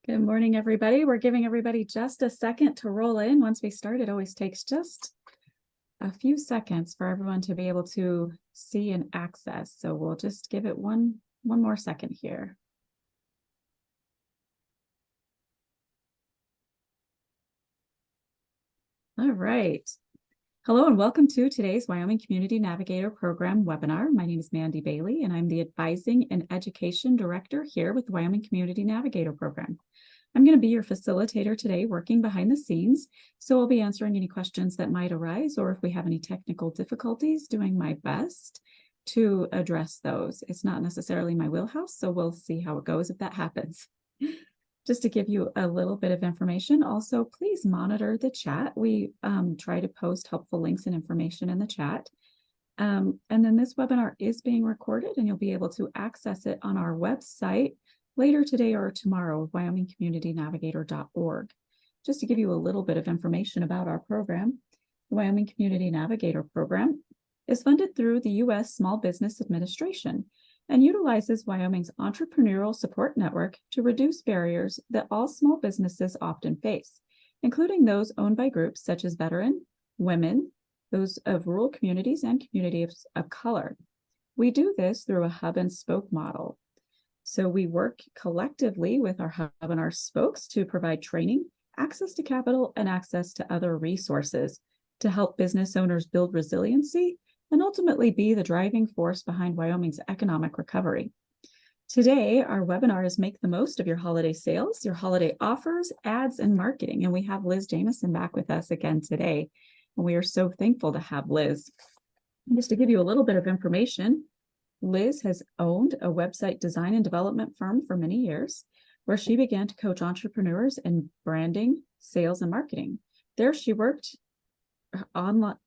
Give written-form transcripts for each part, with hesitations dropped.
Good morning, everybody. We're giving everybody just a second to roll in. Once we start, it always takes just a few seconds for everyone to be able to see and access. So we'll just give it one more second here. All right. Hello and welcome to today's Wyoming Community Navigator Program webinar. My name is Mandy Bailey, and I'm the Advising and Education Director here with the Wyoming Community Navigator Program. I'm going to be your facilitator today, working behind the scenes, so I'll be answering any questions that might arise, or if we have any technical difficulties, doing my best to address those. It's not necessarily my wheelhouse, so we'll see how it goes if that happens. Just to give you a little bit of information, also, please monitor the chat. We try to post helpful links and information in the chat. And then this webinar is being recorded, and you'll be able to access it on our website later today or tomorrow, wyomingcommunitynavigator.org. Just to give you a little bit of information about our program, the Wyoming Community Navigator Program is funded through the U.S. Small Business Administration and utilizes Wyoming's entrepreneurial support network to reduce barriers that all small businesses often face, including those owned by groups such as veteran, women, those of rural communities, and communities of color. We do this through a hub and spoke model. So we work collectively with our hub and our spokes to provide training, access to capital, and access to other resources to help business owners build resiliency and ultimately be the driving force behind Wyoming's economic recovery. Today, our webinar is Make the Most of Your Holiday Sales, Your Holiday Offers, Ads, and Marketing. And we have Liz Jamison back with us again today. And we are so thankful to have Liz. And just to give you a little bit of information, Liz has owned a website design and development firm for many years, where she began to coach entrepreneurs in branding, sales, and marketing. There, she worked on the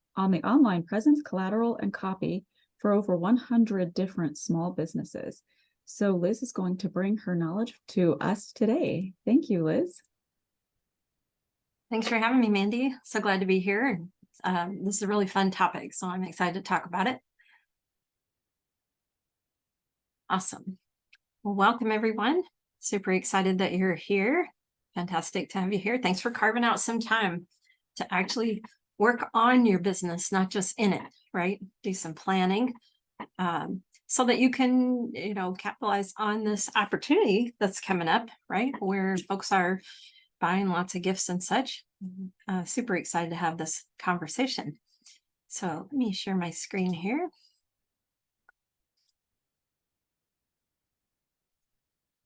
online presence, collateral, and copy for over 100 different small businesses. So Liz is going to bring her knowledge to us today. Thank you, Liz. Thanks for having me, Mandy. So glad to be here. This is a really fun topic, so I'm excited to talk about it. Awesome. Well, welcome everyone. Super excited that you're here. Fantastic to have you here. Thanks for carving out some time to actually work on your business, not just in it, right? Do some planning so that you can, capitalize on this opportunity that's coming up, right? Where folks are buying lots of gifts and such. Super excited to have this conversation. So let me share my screen here.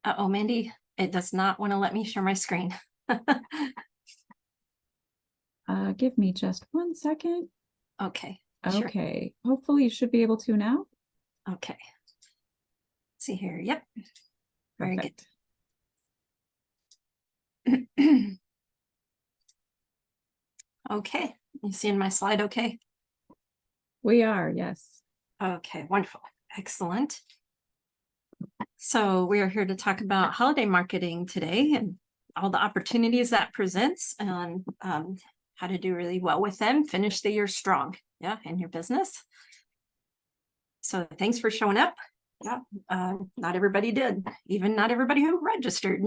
Uh-oh, Mandy, it does not want to let me share my screen. Give me just 1 second. Okay. Okay. Sure. Hopefully you should be able to now. Okay. Let's see here. Yep. Very Perfect. Good. Okay. You seeing my slide okay? We are, yes. Okay, wonderful. Excellent. So we are here to talk about holiday marketing today and all the opportunities that presents and how to do really well with them, finish the year strong, in your business. So thanks for showing up. Not everybody did. Even not everybody who registered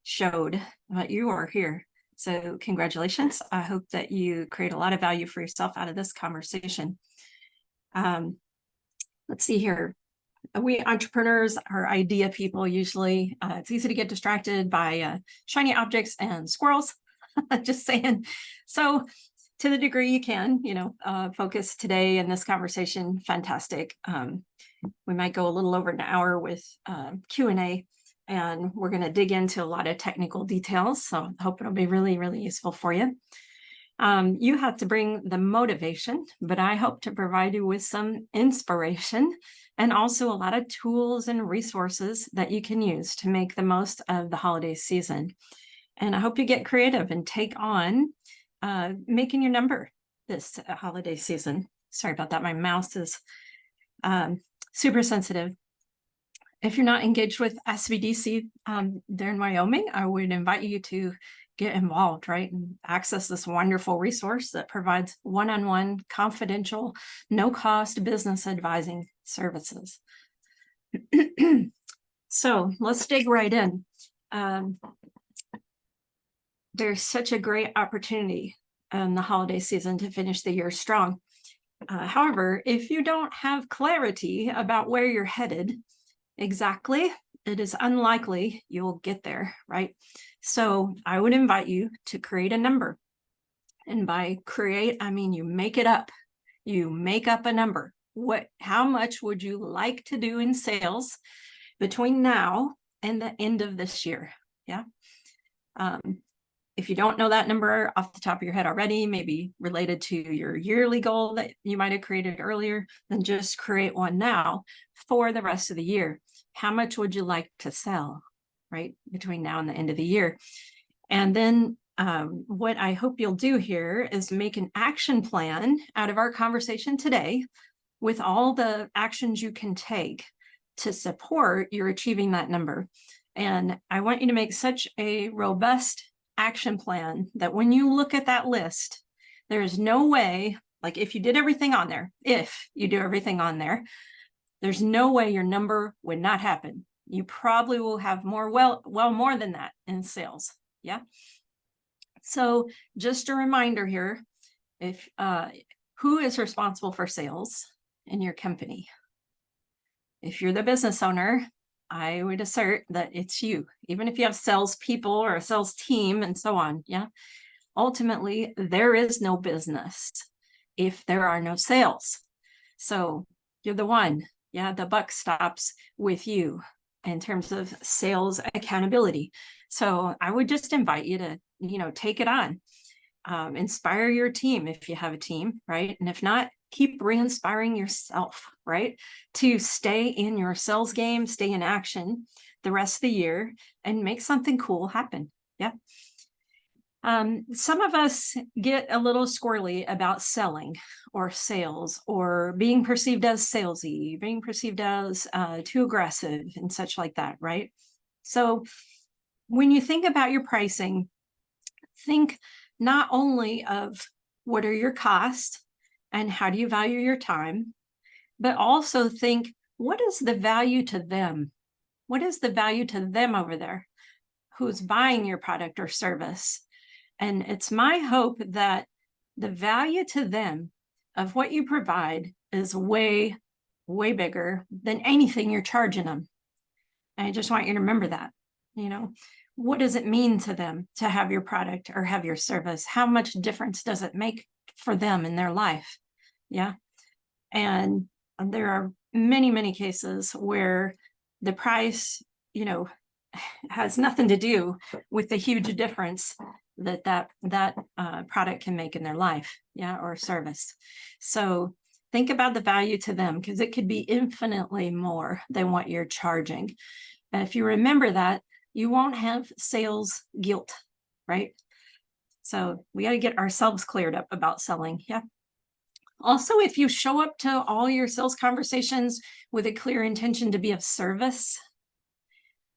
showed, but you are here. So congratulations. I hope that you create a lot of value for yourself out of this conversation. Let's see here. We entrepreneurs are idea people usually. It's easy to get distracted by shiny objects and squirrels. Just saying. So to the degree you can, focus today in this conversation, fantastic. We might go a little over an hour with Q&A, and we're going to dig into a lot of technical details. So I hope it'll be really, really useful for you. You have to bring the motivation, but I hope to provide you with some inspiration and also a lot of tools and resources that you can use to make the most of the holiday season. And I hope you get creative and take on making your number this holiday season. Sorry about that. My mouse is super sensitive. If you're not engaged with SBDC there in Wyoming, I would invite you to get involved, right? And access this wonderful resource that provides one-on-one, confidential, no-cost business advising services. So let's dig right in. there's such a great opportunity in the holiday season to finish the year strong. However, if you don't have clarity about where you're headed exactly, it is unlikely you'll get there, right? So I would invite you to create a number. And by create, I mean you make it up. You make up a number. How much would you like to do in sales between now and the end of this year? Yeah. If you don't know that number off the top of your head already, maybe related to your yearly goal that you might have created earlier, then just create one now for the rest of the year. How much would you like to sell, right, between now and the end of the year? And then what I hope you'll do here is make an action plan out of our conversation today with all the actions you can take to support your achieving that number. And I want you to make such a robust action plan that when you look at that list, there is no way, like if you did everything on there, there's no way your number would not happen. You probably will have more, well more than that in sales. Yeah. So just a reminder here, if who is responsible for sales in your company? If you're the business owner, I would assert that it's you, even if you have sales people or a sales team and so on. Yeah. Ultimately, there is no business if there are no sales. So you're the one. Yeah. The buck stops with you in terms of sales accountability. So I would just invite you to, take it on. Inspire your team if you have a team, right? And if not, keep re-inspiring yourself, right? To stay in your sales game, stay in action the rest of the year and make something cool happen. Yeah. Some of us get a little squirrely about selling or sales or being perceived as salesy, being perceived as too aggressive and such like that, right? So when you think about your pricing, think not only of what are your costs and how do you value your time, but also think, what is the value to them? What is the value to them over there who's buying your product or service? And it's my hope that the value to them of what you provide is way, way bigger than anything you're charging them. And I just want you to remember that, what does it mean to them to have your product or have your service? How much difference does it make for them in their life? Yeah. And there are many, many cases where the price, has nothing to do with the huge difference that product can make in their life, yeah, or service. So think about the value to them, because it could be infinitely more than what you're charging. And if you remember that, you won't have sales guilt, right? So we got to get ourselves cleared up about selling. Yeah. Also, if you show up to all your sales conversations with a clear intention to be of service,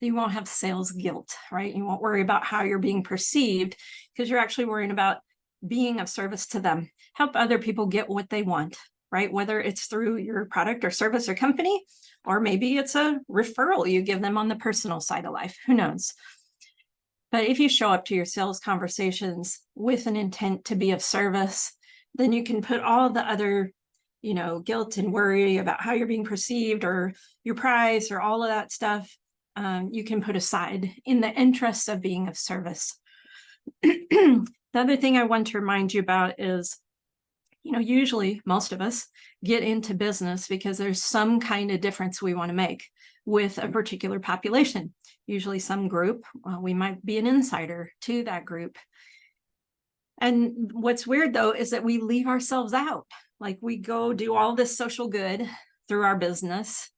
you won't have sales guilt, right? You won't worry about how you're being perceived because you're actually worrying about being of service to them. Help other people get what they want, right? Whether it's through your product or service or company, or maybe it's a referral you give them on the personal side of life, who knows? But if you show up to your sales conversations with an intent to be of service, then you can put all the other, guilt and worry about how you're being perceived or your price or all of that stuff. You can put aside in the interest of being of service. The other thing I want to remind you about is, usually most of us get into business because there's some kind of difference we want to make with a particular population, usually some group. We might be an insider to that group. And what's weird, though, is that we leave ourselves out. Like we go do all this social good through our business,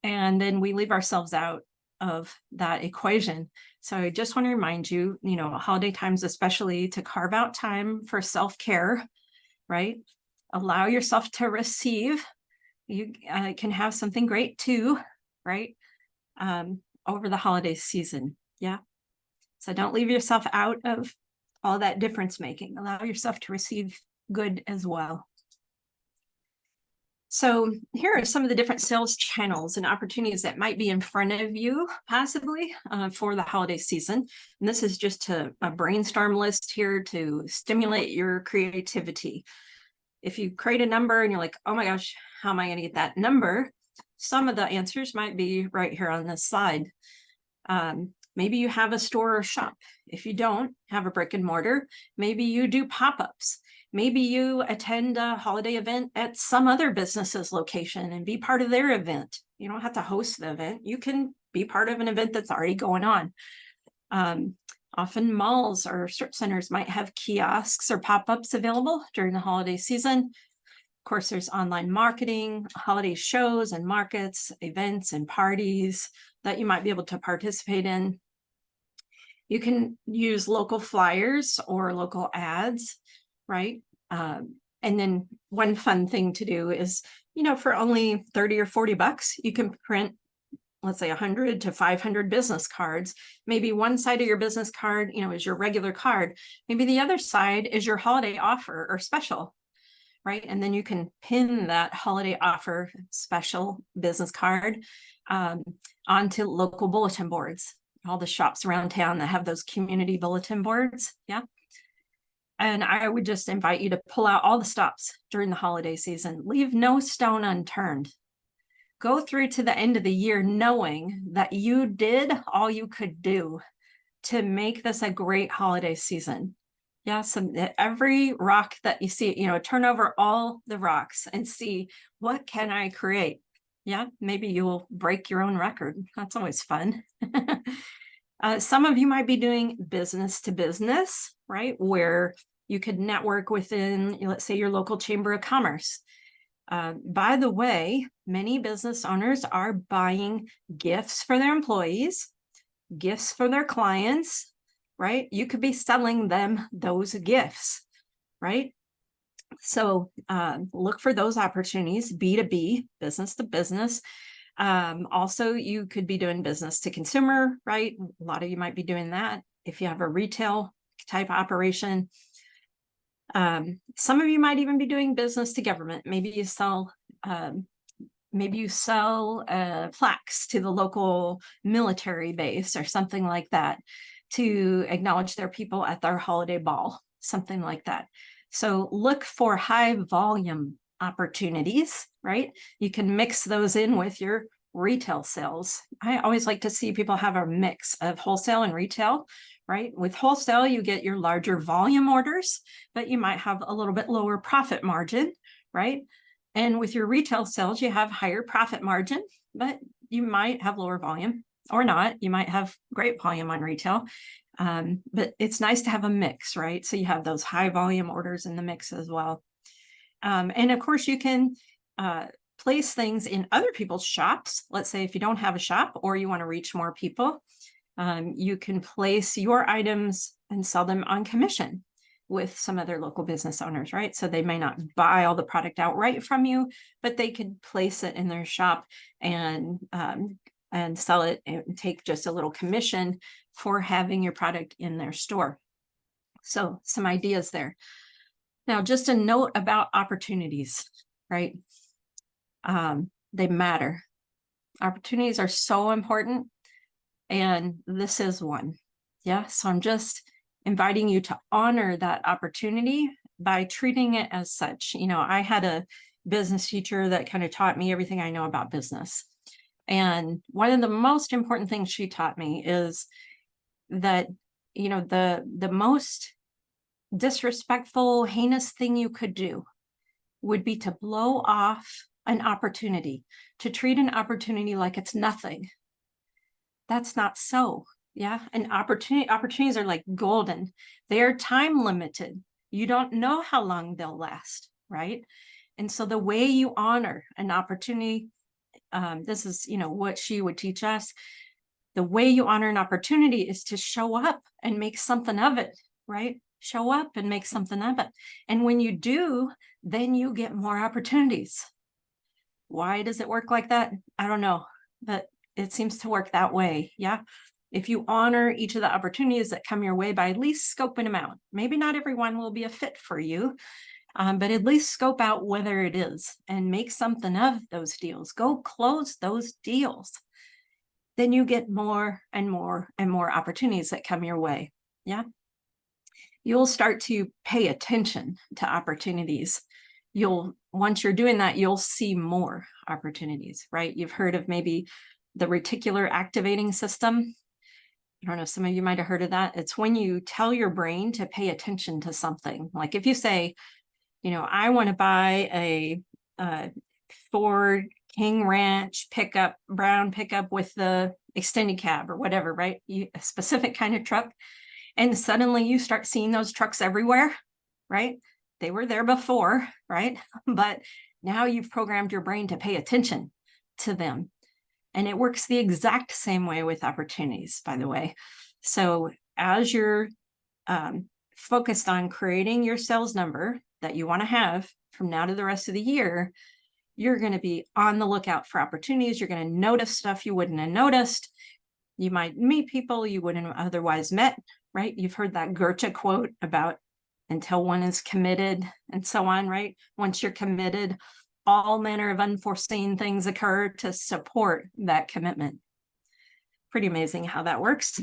and then we leave ourselves out of that equation. So I just want to remind you, holiday times, especially, to carve out time for self-care, right? Allow yourself to receive. You can have something great too, right? Over the holiday season. Yeah. So don't leave yourself out of all that difference making. Allow yourself to receive good as well. So here are some of the different sales channels and opportunities that might be in front of you possibly for the holiday season. And this is just a brainstorm list here to stimulate your creativity. If you create a number and you're like, oh my gosh, how am I going to get that number? Some of the answers might be right here on this slide. Maybe you have a store or shop. If you don't have a brick and mortar, maybe you do pop-ups. Maybe you attend a holiday event at some other business's location and be part of their event. You don't have to host the event. You can be part of an event that's already going on. Often malls or strip centers might have kiosks or pop-ups available during the holiday season. Of course, there's online marketing, holiday shows and markets, events and parties that you might be able to participate in. You can use local flyers or local ads, right? And then one fun thing to do is, for only 30 or 40 bucks, you can print, let's say 100 to 500 business cards. Maybe one side of your business card, is your regular card. Maybe the other side is your holiday offer or special, right? And then you can pin that holiday offer special business card onto local bulletin boards. All the shops around town that have those community bulletin boards. Yeah. And I would just invite you to pull out all the stops during the holiday season. Leave no stone unturned. Go through to the end of the year knowing that you did all you could do to make this a great holiday season. Yeah, so every rock that you see, turn over all the rocks and see, what can I create? Yeah, maybe you'll break your own record. That's always fun. Some of you might be doing business to business, right? Where you could network within, let's say, your local chamber of commerce. By the way, many business owners are buying gifts for their employees, gifts for their clients, right? You could be selling them those gifts, right? So look for those opportunities, B2B, business to business. Also, you could be doing business to consumer, right? A lot of you might be doing that if you have a retail type operation. Some of you might even be doing business to government. Maybe you sell plaques to the local military base or something like that to acknowledge their people at their holiday ball, something like that. So look for high volume opportunities, right? You can mix those in with your retail sales. I always like to see people have a mix of wholesale and retail, right? With wholesale, you get your larger volume orders, but you might have a little bit lower profit margin, right? And with your retail sales, you have higher profit margin, but you might have lower volume or not. You might have great volume on retail. But it's nice to have a mix, right? So you have those high volume orders in the mix as well. And of course, you can place things in other people's shops. Let's say if you don't have a shop or you want to reach more people, you can place your items and sell them on commission with some other local business owners, right? So they may not buy all the product outright from you, but they could place it in their shop and sell it and take just a little commission for having your product in their store. So some ideas there. Now, just a note about opportunities, right? They matter. Opportunities are so important, and this is one. Yeah, so I'm just inviting you to honor that opportunity by treating it as such. I had a business teacher that kind of taught me everything I know about business. And one of the most important things she taught me is that, the most disrespectful, heinous thing you could do would be to blow off an opportunity, to treat an opportunity like it's nothing. That's not so. Yeah. And opportunities are like golden. They are time limited. You don't know how long they'll last, right? And so the way you honor an opportunity, this is, what she would teach us. The way you honor an opportunity is to show up and make something of it, right? Show up and make something of it. And when you do, then you get more opportunities. Why does it work like that? I don't know, but it seems to work that way. Yeah. If you honor each of the opportunities that come your way by at least scoping them out, maybe not everyone will be a fit for you, But at least scope out whether it is and make something of those deals. Go close those deals. Then you get more and more and more opportunities that come your way. Yeah. You'll start to pay attention to opportunities. Once you're doing that, you'll see more opportunities, right? You've heard of maybe the reticular activating system. I don't know, some of you might have heard of that. It's when you tell your brain to pay attention to something. Like if you say, I want to buy a Ford King Ranch pickup, brown pickup with the extended cab or whatever, right? A specific kind of truck. And suddenly you start seeing those trucks everywhere, right? They were there before, right? But now you've programmed your brain to pay attention to them. And it works the exact same way with opportunities, by the way. So as you're focused on creating your sales number that you want to have from now to the rest of the year, you're going to be on the lookout for opportunities. You're going to notice stuff you wouldn't have noticed. You might meet people you wouldn't have otherwise met, right? You've heard that Goethe quote about until one is committed and so on, right? Once you're committed, all manner of unforeseen things occur to support that commitment. Pretty amazing how that works.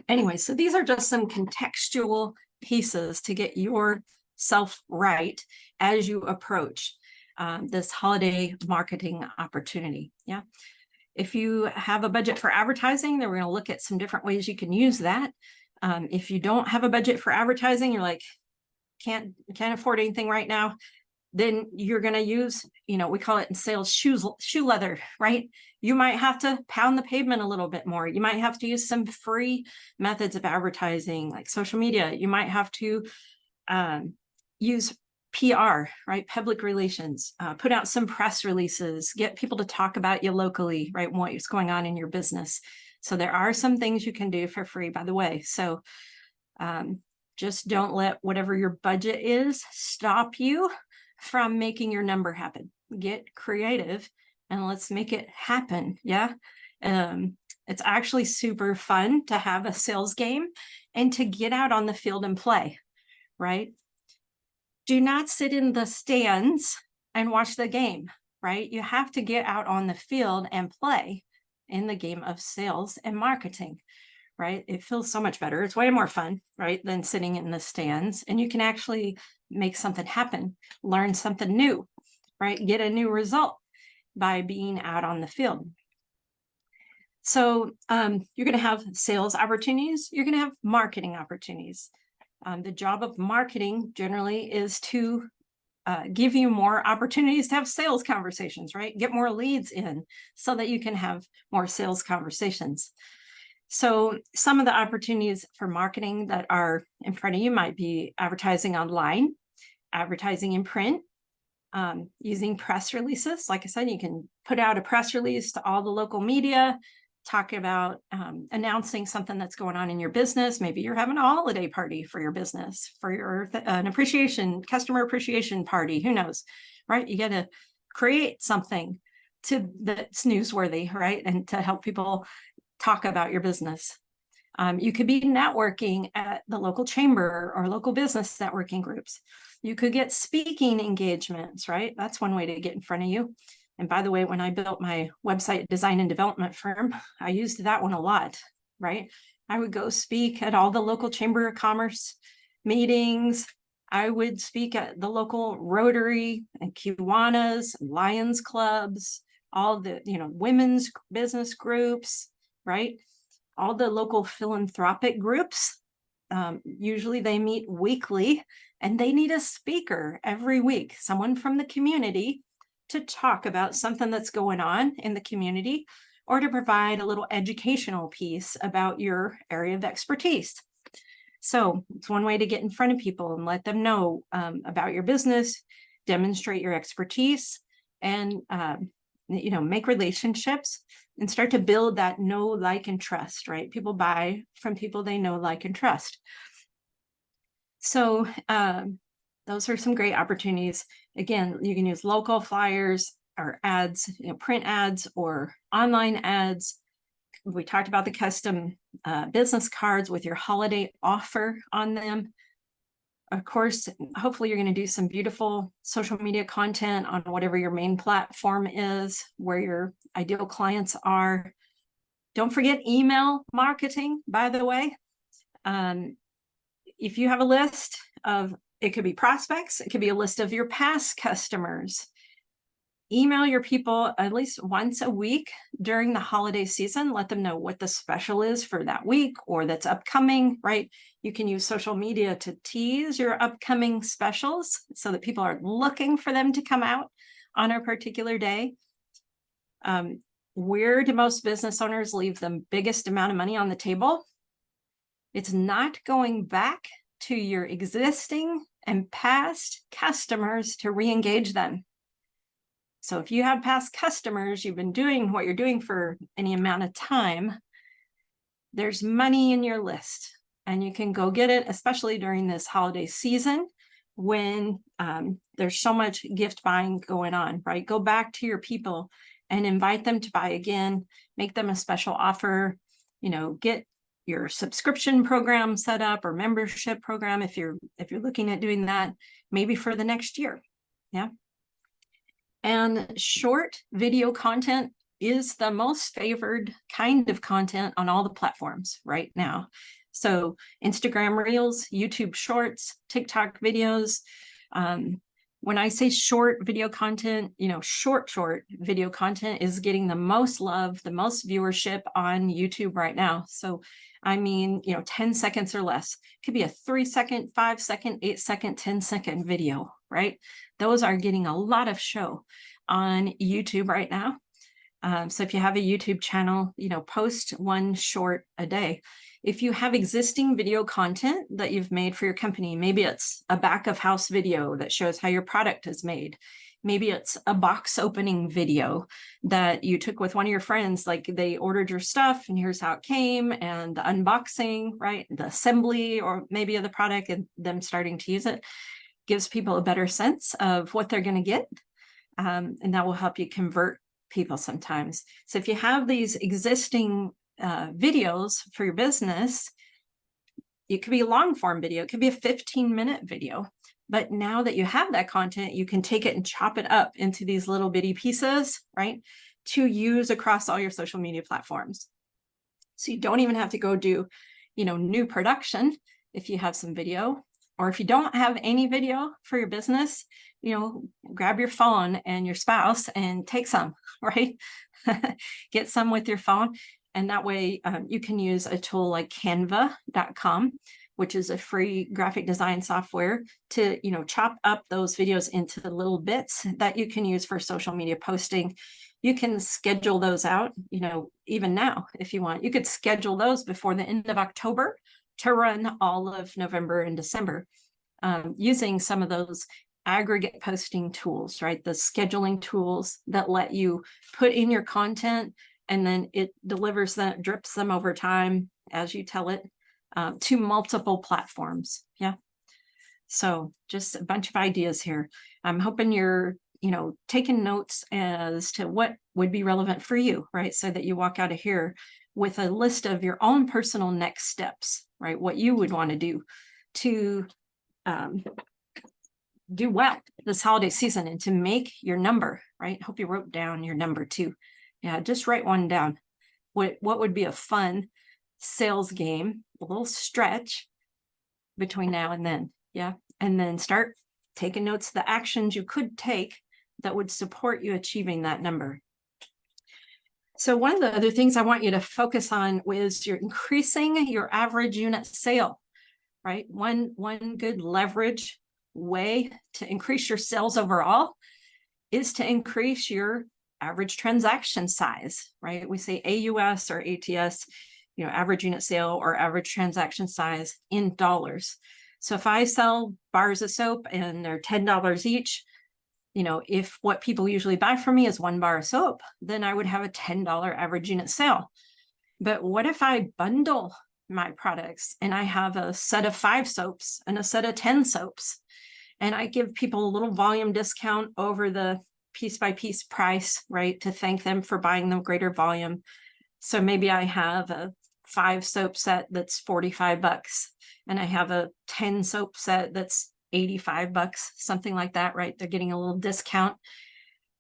Anyway, so these are just some contextual pieces to get yourself right as you approach this holiday marketing opportunity. Yeah. If you have a budget for advertising, then we're going to look at some different ways you can use that. If you don't have a budget for advertising, you're like, can't afford anything right now, then you're going to use, we call it in sales shoe leather, right? You might have to pound the pavement a little bit more. You might have to use some free methods of advertising like social media. You might have to use PR, right? Public relations, put out some press releases, get people to talk about you locally, right? What's going on in your business. So there are some things you can do for free, by the way. So just don't let whatever your budget is stop you from making your number happen. Get creative and let's make it happen. Yeah. It's actually super fun to have a sales game and to get out on the field and play, right? Do not sit in the stands and watch the game, right? You have to get out on the field and play in the game of sales and marketing, right? It feels so much better. It's way more fun, right, than sitting in the stands. And you can actually make something happen, learn something new, right? Get a new result by being out on the field. So you're going to have sales opportunities. You're going to have marketing opportunities. The job of marketing generally is to give you more opportunities to have sales conversations, right? Get more leads in so that you can have more sales conversations. So some of the opportunities for marketing that are in front of you might be advertising online, advertising in print, using press releases. Like I said, you can put out a press release to all the local media, talk about announcing something that's going on in your business. Maybe you're having a holiday party for your business, for your customer appreciation party, who knows, right? You got to create something that's newsworthy, right? And to help people talk about your business. You could be networking at the local chamber or local business networking groups. You could get speaking engagements, right? That's one way to get in front of you. And by the way, when I built my website design and development firm, I used that one a lot, right? I would go speak at all the local Chamber of Commerce meetings. I would speak at the local Rotary and Kiwanis, Lions clubs, all the, women's business groups, right? All the local philanthropic groups. Usually they meet weekly and they need a speaker every week, someone from the community to talk about something that's going on in the community or to provide a little educational piece about your area of expertise. So it's one way to get in front of people and let them know about your business, demonstrate your expertise, and make relationships and start to build that know, like, and trust, right? People buy from people they know, like, and trust. So those are some great opportunities. Again, you can use local flyers or ads, print ads or online ads. We talked about the custom business cards with your holiday offer on them. of course, hopefully you're going to do some beautiful social media content on whatever your main platform is, where your ideal clients are. Don't forget email marketing, by the way. If you have a list of, it could be prospects, it could be a list of your past customers. Email your people at least once a week during the holiday season. Let them know what the special is for that week or that's upcoming, right? You can use social media to tease your upcoming specials so that people are looking for them to come out on a particular day. Where do most business owners leave the biggest amount of money on the table? It's not going back to your existing and past customers to re-engage them. So if you have past customers, you've been doing what you're doing for any amount of time, there's money in your list and you can go get it, especially during this holiday season when there's so much gift buying going on, right? Go back to your people and invite them to buy again, make them a special offer, get your subscription program set up or membership program if you're looking at doing that, maybe for the next year. Yeah. And short video content is the most favored kind of content on all the platforms right now. So Instagram Reels, YouTube Shorts, TikTok videos. When I say short video content, short video content is getting the most love, the most viewership on YouTube right now. So, 10 seconds or less. It could be a 3-second, 5-second, 8-second, 10-second video, right? Those are getting a lot of show on YouTube right now. So if you have a YouTube channel, post one short a day. If you have existing video content that you've made for your company, maybe it's a back of house video that shows how your product is made. Maybe it's a box opening video that you took with one of your friends, like they ordered your stuff and here's how it came and the unboxing, right? The assembly or maybe of the product and them starting to use it gives people a better sense of what they're going to get. And that will help you convert people sometimes. So if you have these existing videos for your business, it could be a long form video, it could be a 15-minute video. But now that you have that content, you can take it and chop it up into these little bitty pieces, right? To use across all your social media platforms. So you don't even have to go do, new production if you have some video, or if you don't have any video for your business, grab your phone and your spouse and take some, right? Get some with your phone. And that way you can use a tool like canva.com, which is a free graphic design software to, chop up those videos into little bits that you can use for social media posting. You can schedule those out, even now, if you want. You could schedule those before the end of October to run all of November and December using some of those aggregate posting tools, right? The scheduling tools that let you put in your content and then it delivers them, drips them over time as you tell it to multiple platforms. Yeah. So just a bunch of ideas here. I'm hoping you're, taking notes as to what would be relevant for you, right? So that you walk out of here with a list of your own personal next steps, right? What you would want to do to do well this holiday season and to make your number, right? Hope you wrote down your number too. Yeah, just write one down. What would be a fun sales game, a little stretch between now and then. Yeah. And then start taking notes, the actions you could take that would support you achieving that number. So one of the other things I want you to focus on is you're increasing your average unit sale, right? One good leverage way to increase your sales overall is to increase your average transaction size, right? We say AUS or ATS, average unit sale or average transaction size in dollars. So if I sell bars of soap and they're $10 each, if what people usually buy from me is 1 bar of soap, then I would have a $10 average unit sale. But what if I bundle my products and I have a set of 5 soaps and a set of 10 soaps, and I give people a little volume discount over the piece by piece price, right? To thank them for buying the greater volume. So maybe I have a 5 soap set that's $45, and I have a 10 soap set that's $85, something like that, right? They're getting a little discount,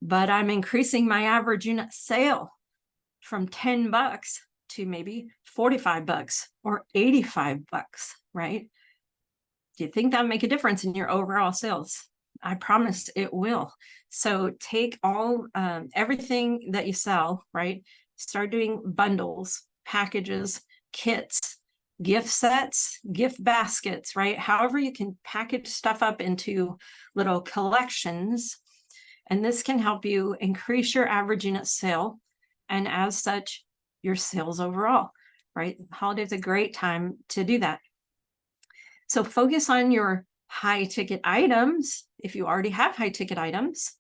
but I'm increasing my average unit sale from $10 to maybe $45 or $85, right? Do you think that'll make a difference in your overall sales? I promised it will. So take all everything that you sell, right? Start doing bundles, packages, kits, gift sets, gift baskets, right? However you can package stuff up into little collections. And this can help you increase your average unit sale, and as such, your sales overall, right? Holiday's a great time to do that. So focus on your high ticket items if you already have high ticket items,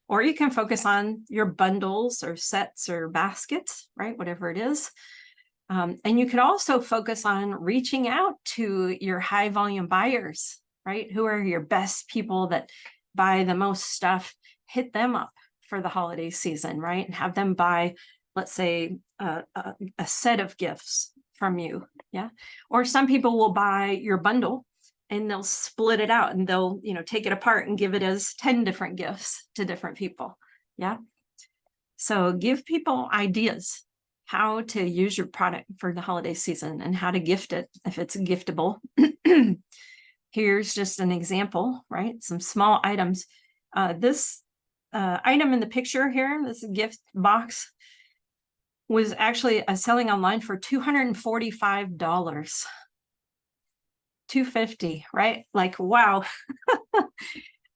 or you can focus on your bundles or sets or baskets, right? Whatever it is. And you could also focus on reaching out to your high volume buyers, right? Who are your best people that buy the most stuff? Hit them up for the holiday season, right? And have them buy, let's say, a set of gifts from you. Yeah. Or some people will buy your bundle and they'll split it out and they'll, take it apart and give it as 10 different gifts to different people. Yeah. So give people ideas how to use your product for the holiday season and how to gift it if it's giftable. Here's just an example, right? Some small items. This item in the picture here, this gift box, was actually selling online for $245. $250, right? Like, wow.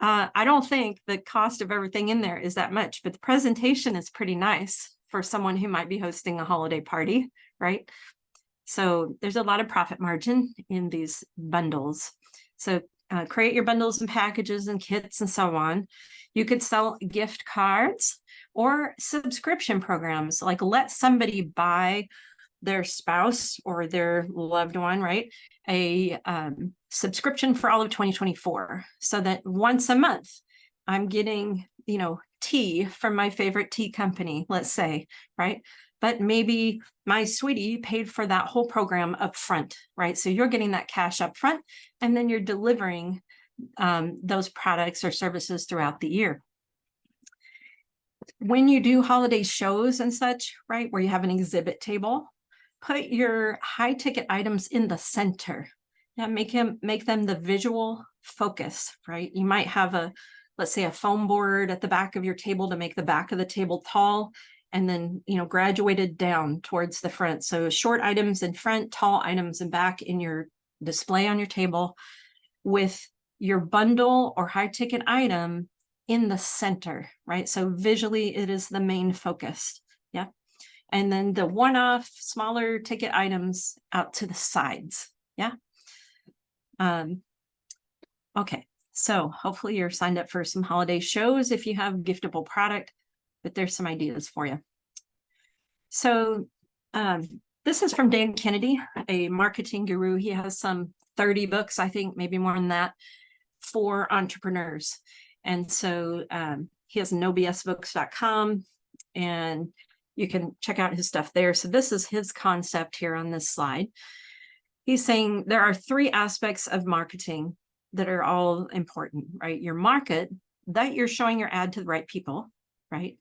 I don't think the cost of everything in there is that much, but the presentation is pretty nice for someone who might be hosting a holiday party, right? So there's a lot of profit margin in these bundles. So create your bundles and packages and kits and so on. You could sell gift cards or subscription programs, like let somebody buy their spouse or their loved one, right? A subscription for all of 2024, so that once a month I'm getting, tea from my favorite tea company, let's say, right? But maybe my sweetie paid for that whole program up front, right? So you're getting that cash up front, and then you're delivering those products or services throughout the year. When you do holiday shows and such, right, where you have an exhibit table, put your high ticket items in the center. Yeah, make them the visual focus, right? You might have let's say a foam board at the back of your table to make the back of the table tall, and then, graduated down towards the front. So short items in front, tall items in back in your display on your table, with your bundle or high ticket item in the center, right? So visually it is the main focus. Yeah. And then the one-off smaller ticket items out to the sides. Yeah. Okay. So hopefully you're signed up for some holiday shows if you have giftable product, but there's some ideas for you. So this is from Dan Kennedy, a marketing guru. He has some 30 books, I think, maybe more than that, for entrepreneurs. And so he has nobsbooks.com, and you can check out his stuff there. So this is his concept here on this slide. He's saying there are 3 aspects of marketing that are all important, right? Your market, that you're showing your ad to the right people, right?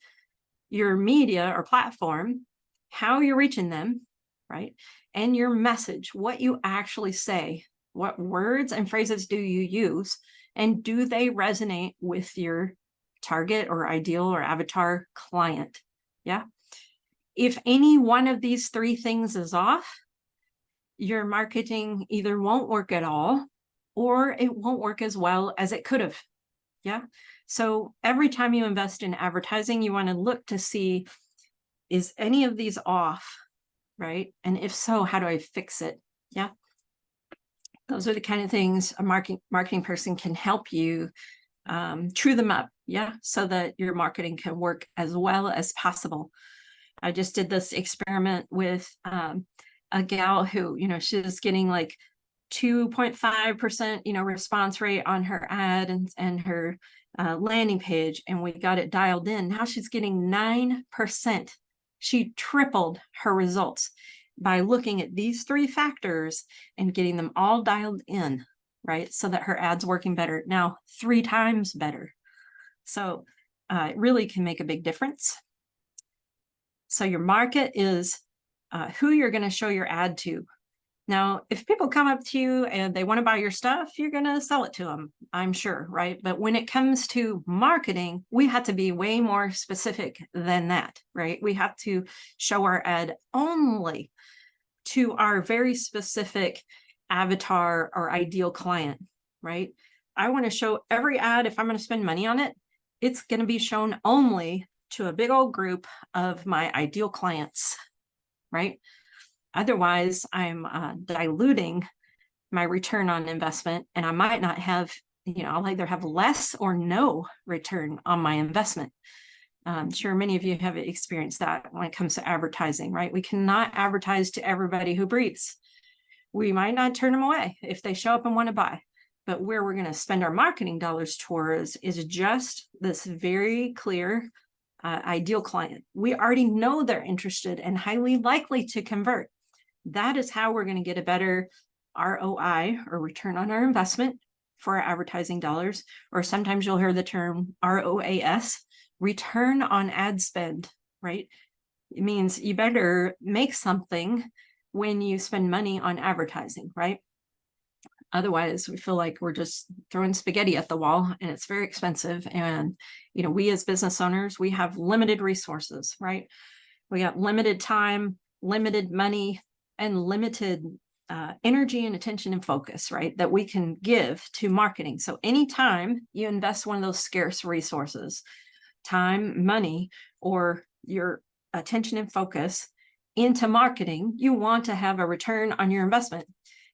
Your media or platform, how you're reaching them, right? And your message, what you actually say, what words and phrases do you use, and do they resonate with your target or ideal or avatar client? Yeah. If any one of these 3 things is off, your marketing either won't work at all, or it won't work as well as it could have. Yeah. So every time you invest in advertising, you want to look to see, is any of these off, right? And if so, how do I fix it? Yeah. Those are the kind of things a marketing person can help you true them up. Yeah. So that your marketing can work as well as possible. I just did this experiment with a gal who, she was getting like 2.5%, response rate on her ad and her landing page, and we got it dialed in. Now she's getting 9%. She tripled her results. by looking at these 3 factors and getting them all dialed in, right? So that her ad's working better, now 3 times better. So it really can make a big difference. So your market is who you're going to show your ad to. Now, if people come up to you and they want to buy your stuff, you're going to sell it to them, I'm sure, right? But when it comes to marketing, we have to be way more specific than that, right? We have to show our ad only to our very specific avatar or ideal client, right? I want to show every ad, if I'm going to spend money on it, it's going to be shown only to a big old group of my ideal clients, right? Otherwise, I'm diluting my return on investment, and I might not have, I'll either have less or no return on my investment. I'm sure many of you have experienced that when it comes to advertising, right? We cannot advertise to everybody who breathes. We might not turn them away if they show up and want to buy, but where we're going to spend our marketing dollars towards is just this very clear ideal client. We already know they're interested and highly likely to convert. That is how we're going to get a better ROI, or return on our investment, for our advertising dollars. Or sometimes you'll hear the term ROAS, return on ad spend, right? It means you better make something when you spend money on advertising, right? Otherwise, we feel like we're just throwing spaghetti at the wall and it's very expensive. And, we as business owners, we have limited resources, right? We got limited time, limited money, and limited energy and attention and focus, right? That we can give to marketing. So anytime you invest one of those scarce resources, time, money, or your attention and focus into marketing, you want to have a return on your investment.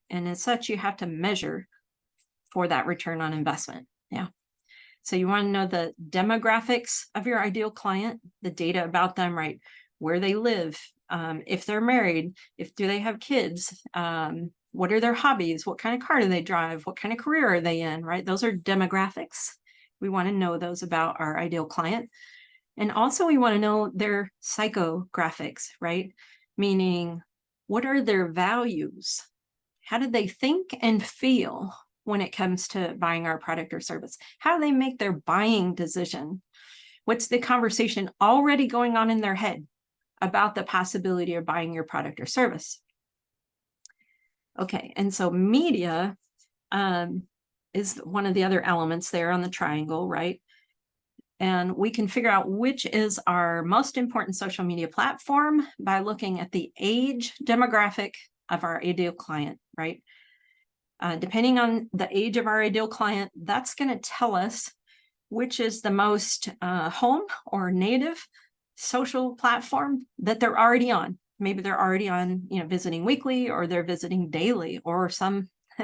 And as such, you have to measure for that return on investment. Yeah. So you want to know the demographics of your ideal client, the data about them, right? Where they live, if they're married, do they have kids, what are their hobbies, what kind of car do they drive, what kind of career are they in, right? Those are demographics. We want to know those about our ideal client. And also we want to know their psychographics, right? Meaning, what are their values? How do they think and feel when it comes to buying our product or service? How do they make their buying decision? What's the conversation already going on in their head about the possibility of buying your product or service? Okay, and so media is one of the other elements there on the triangle, right? And we can figure out which is our most important social media platform by looking at the age demographic of our ideal client, right? Depending on the age of our ideal client, that's going to tell us which is the most home or native social platform that they're already on. Maybe they're already on, visiting weekly, or they're visiting daily, or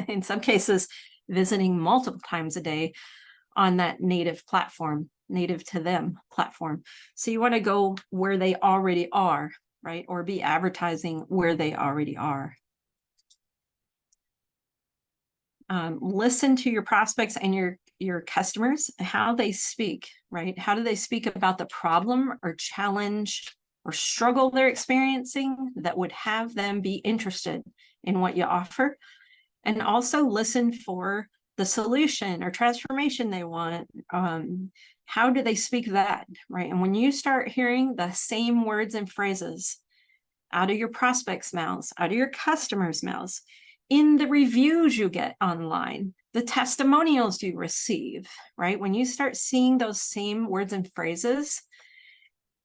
in some cases, visiting multiple times a day on that native platform, native to them platform. So you want to go where they already are, right? Or be advertising where they already are. Listen to your prospects and your customers, how they speak, right? How do they speak about the problem or challenge or struggle they're experiencing that would have them be interested in what you offer? And also listen for the solution or transformation they want. How do they speak that, right? And when you start hearing the same words and phrases out of your prospects' mouths, out of your customers' mouths, in the reviews you get online, the testimonials you receive, right? When you start seeing those same words and phrases,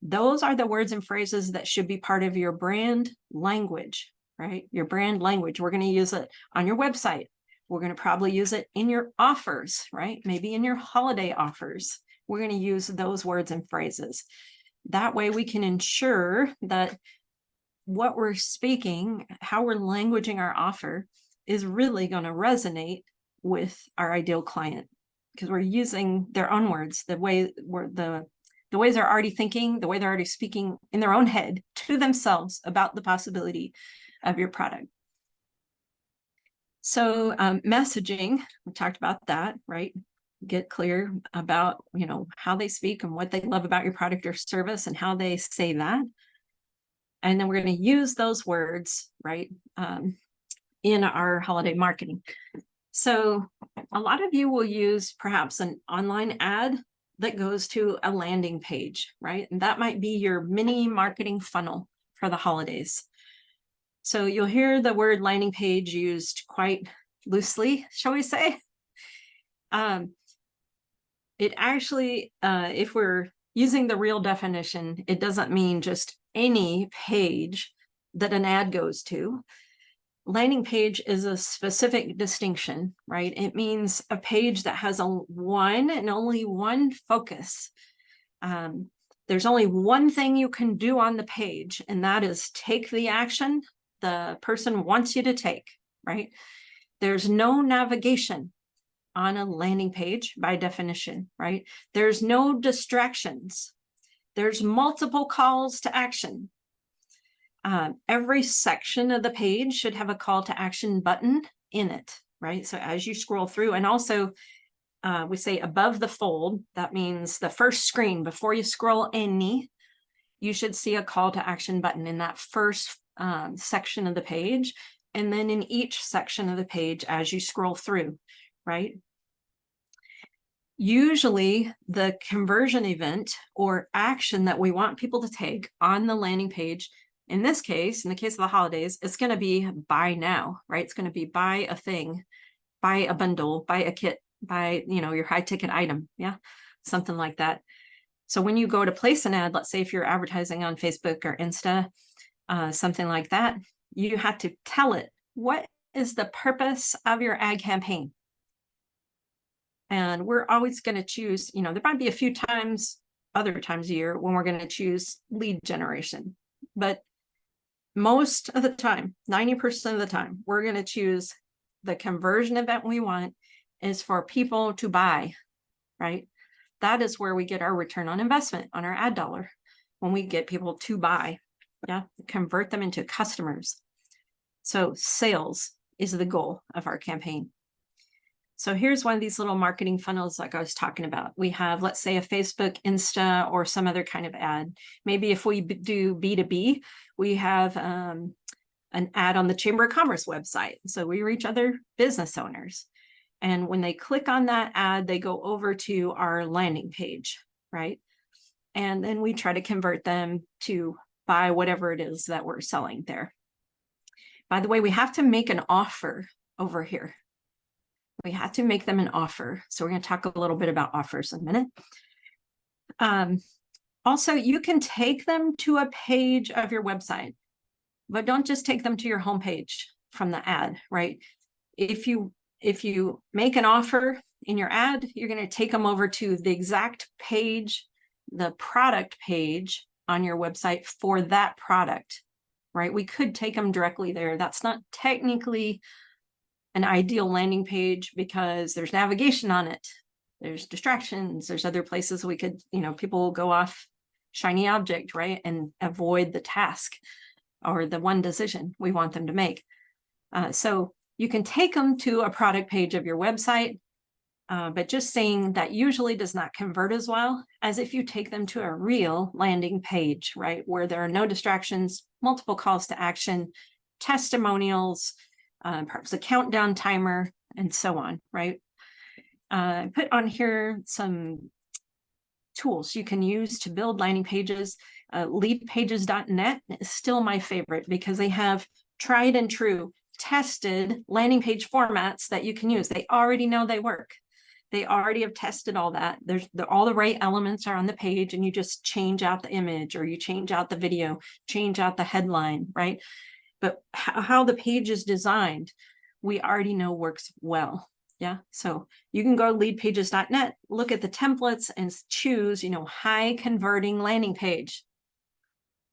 those are the words and phrases that should be part of your brand language, right? Your brand language. We're going to use it on your website. We're going to probably use it in your offers, right? Maybe in your holiday offers. We're going to use those words and phrases. That way we can ensure that what we're speaking, how we're languaging our offer, is really going to resonate with our ideal client, because we're using their own words, the ways they're already thinking, the way they're already speaking in their own head to themselves about the possibility of your product. So messaging, we talked about that, right? Get clear about, how they speak and what they love about your product or service and how they say that. And then we're going to use those words, right, in our holiday marketing. So a lot of you will use perhaps an online ad that goes to a landing page, right? And that might be your mini marketing funnel for the holidays. So you'll hear the word landing page used quite loosely, shall we say? It actually, if we're using the real definition, it doesn't mean just any page that an ad goes to. Landing page is a specific distinction, right? It means a page that has one and only one focus. There's only one thing you can do on the page, and that is take the action the person wants you to take, right? There's no navigation on a landing page by definition, right? There's no distractions. There's multiple calls to action. Every section of the page should have a call to action button in it, right? So as you scroll through, and also we say above the fold, that means the first screen before you scroll any, you should see a call to action button in that first section of the page, and then in each section of the page as you scroll through, right? Usually the conversion event or action that we want people to take on the landing page, in this case, in the case of the holidays, it's going to be buy now, right? It's going to be buy a thing, buy a bundle, buy a kit, buy, your high ticket item. Yeah, something like that. So when you go to place an ad, let's say if you're advertising on Facebook or Insta, something like that, you have to tell it, what is the purpose of your ad campaign? And we're always going to choose, there might be a few times, other times a year when we're going to choose lead generation. But most of the time, 90% of the time, we're going to choose the conversion event we want is for people to buy, right? That is where we get our return on investment on our ad dollar, when we get people to buy, convert them into customers. So sales is the goal of our campaign. So here's one of these little marketing funnels like I was talking about. We have, let's say, a Facebook, Insta, or some other kind of ad. Maybe if we do B2B, we have an ad on the Chamber of Commerce website. So we reach other business owners. And when they click on that ad, they go over to our landing page, right? And then we try to convert them to buy whatever it is that we're selling there. By the way, we have to make an offer over here. We have to make them an offer. So we're going to talk a little bit about offers in a minute. Also, you can take them to a page of your website, but don't just take them to your homepage from the ad, right? If you make an offer in your ad, you're going to take them over to the exact page, the product page on your website for that product, right? We could take them directly there. That's not technically an ideal landing page because there's navigation on it. There's distractions. There's other places we could, people will go off shiny object, right? And avoid the task or the one decision we want them to make. So you can take them to a product page of your website, but just saying that usually does not convert as well as if you take them to a real landing page, right? Where there are no distractions, multiple calls to action, testimonials, perhaps a countdown timer, and so on, right? I put on here some tools you can use to build landing pages. Leadpages.net is still my favorite because they have tried and true, tested landing page formats that you can use. They already know they work. They already have tested all that. All the right elements are on the page, and you just change out the image, or you change out the video, change out the headline, right? But how the page is designed, we already know works well. Yeah. So you can go to leadpages.net, look at the templates, and choose, high converting landing page.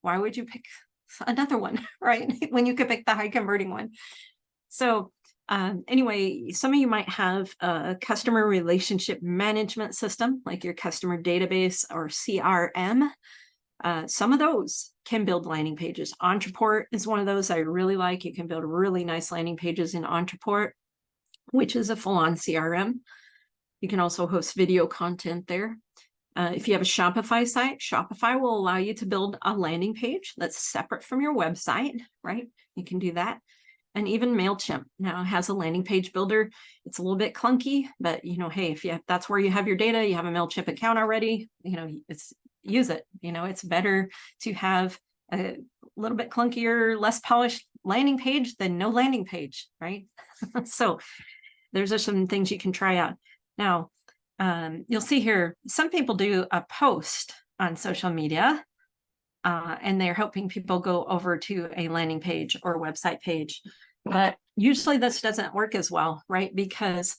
Why would you pick another one, right? When you could pick the high converting one. So anyway, some of you might have a customer relationship management system, like your customer database or CRM. Some of those can build landing pages. Ontraport is one of those I really like. You can build really nice landing pages in Ontraport, which is a full-on CRM. You can also host video content there. If you have a Shopify site, Shopify will allow you to build a landing page that's separate from your website, right? You can do that. And even MailChimp now has a landing page builder. It's a little bit clunky, but hey, if that's where you have your data, you have a MailChimp account already, use it. It's better to have a little bit clunkier, less polished landing page than no landing page, right? So there's just some things you can try out. Now, you'll see here, some people do a post on social media, and they're hoping people go over to a landing page or website page. But usually this doesn't work as well, right? Because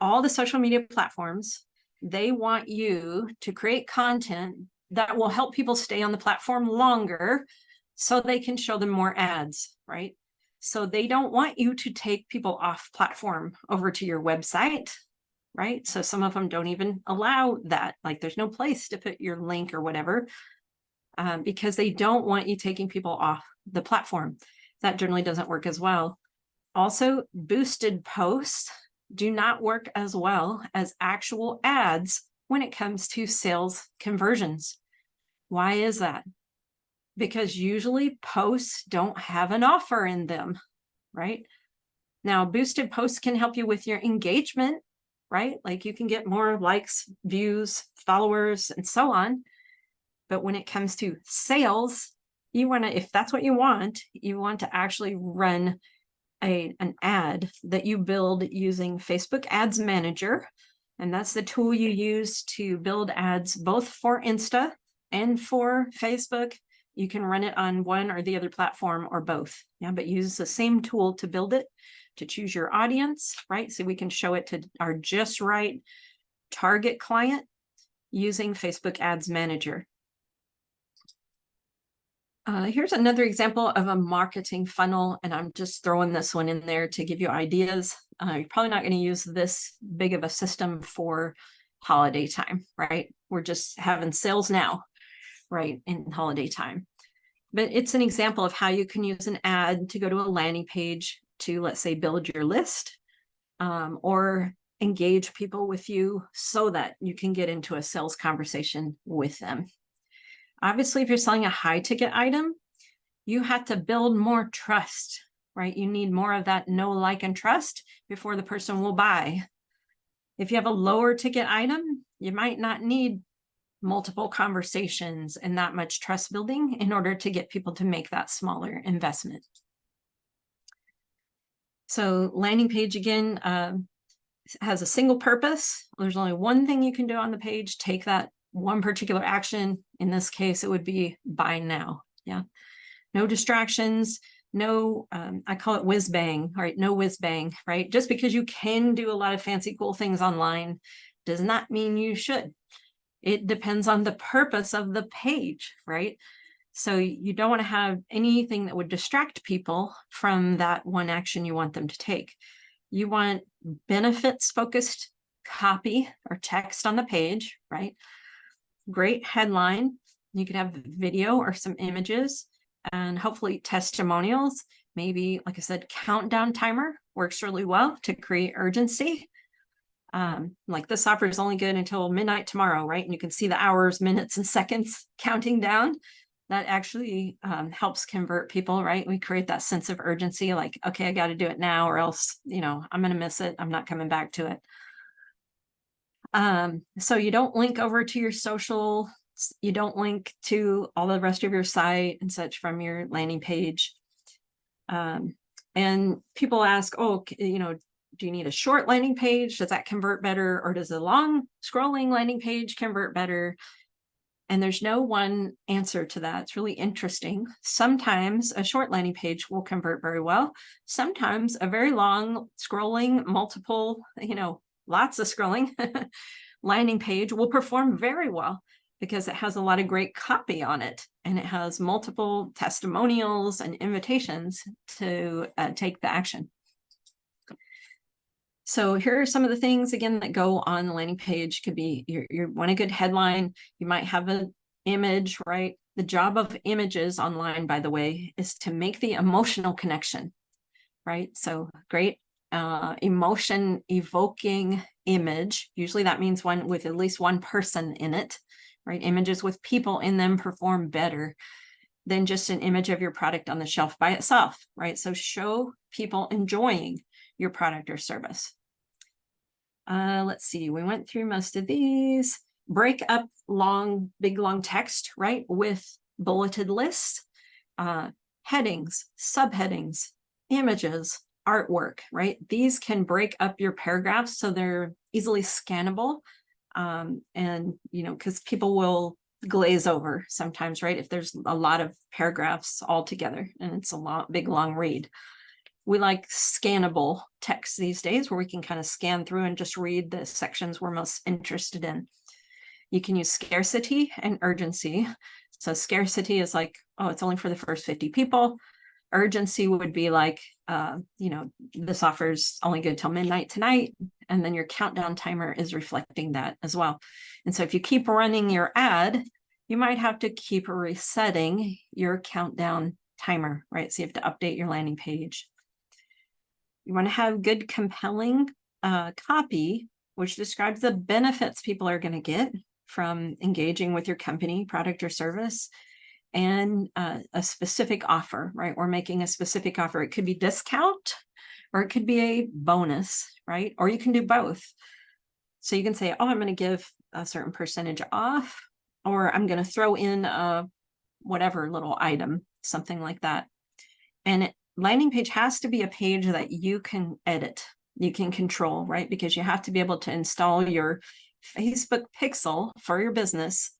all the social media platforms, they want you to create content that will help people stay on the platform longer so they can show them more ads, right? So they don't want you to take people off platform over to your website, right? So some of them don't even allow that. Like there's no place to put your link or whatever, because they don't want you taking people off the platform. That generally doesn't work as well. Also, boosted posts do not work as well as actual ads when it comes to sales conversions. Why is that? Because usually posts don't have an offer in them, right? Now, boosted posts can help you with your engagement, right? Like you can get more likes, views, followers, and so on. But when it comes to sales, you want to, if that's what you want to actually run an ad that you build using Facebook Ads Manager. And that's the tool you use to build ads both for Insta and for Facebook. You can run it on one or the other platform or both. Yeah, but use the same tool to build it, to choose your audience, right? So we can show it to our just right target client using Facebook Ads Manager. Here's another example of a marketing funnel, and I'm just throwing this one in there to give you ideas. You're probably not going to use this big of a system for holiday time, right? We're just having sales now, right, in holiday time. But it's an example of how you can use an ad to go to a landing page to, let's say, build your list, or engage people with you so that you can get into a sales conversation with them. Obviously, if you're selling a high ticket item, you have to build more trust, right? You need more of that know, like, and trust before the person will buy. If you have a lower ticket item, you might not need multiple conversations and that much trust building in order to get people to make that smaller investment. So landing page, again, has a single purpose. There's only one thing you can do on the page. Take that one particular action. In this case, it would be buy now. Yeah. No distractions. No, I call it whiz bang, right? No whiz bang, right? Just because you can do a lot of fancy, cool things online does not mean you should. It depends on the purpose of the page, right? So you don't want to have anything that would distract people from that one action you want them to take. You want benefits focused copy or text on the page, right? Great headline. You could have video or some images and hopefully testimonials. Maybe, like I said, countdown timer works really well to create urgency. Like this offer is only good until midnight tomorrow, right? And you can see the hours, minutes, and seconds counting down. That actually helps convert people, right? We create that sense of urgency, like, okay, I got to do it now or else, I'm going to miss it. I'm not coming back to it. So you don't link over to your social, you don't link to all the rest of your site and such from your landing page. And people ask, oh, do you need a short landing page? Does that convert better? Or does a long scrolling landing page convert better? And there's no one answer to that. It's really interesting. Sometimes a short landing page will convert very well. Sometimes a very long scrolling, multiple, lots of scrolling landing page will perform very well because it has a lot of great copy on it and it has multiple testimonials and invitations to take the action. So here are some of the things, again, that go on the landing page. Could be you want a good headline. You might have an image, right? The job of images online, by the way, is to make the emotional connection, right? So great emotion evoking image. Usually that means one with at least one person in it, right? Images with people in them perform better than just an image of your product on the shelf by itself, right? So show people enjoying your product or service. Let's see, we went through most of these. Break up big long text, right? With bulleted lists, headings, subheadings, images, artwork, right? These can break up your paragraphs so they're easily scannable. And, because people will glaze over sometimes, right? If there's a lot of paragraphs all together and it's a big long read. We like scannable text these days where we can kind of scan through and just read the sections we're most interested in. You can use scarcity and urgency. So scarcity is like, oh, it's only for the first 50 people. Urgency would be like, this offer's only good till midnight tonight. And then your countdown timer is reflecting that as well. And so if you keep running your ad, you might have to keep resetting your countdown timer, right? So you have to update your landing page. You want to have good, compelling copy, which describes the benefits people are going to get from engaging with your company, product, or service, and a specific offer, right? We're making a specific offer. It could be discount, or it could be a bonus, right? Or you can do both. So you can say, oh, I'm going to give a certain percentage off, or I'm going to throw in a whatever little item, something like that. And landing page has to be a page that you can edit, you can control, right? Because you have to be able to install your Facebook pixel for your business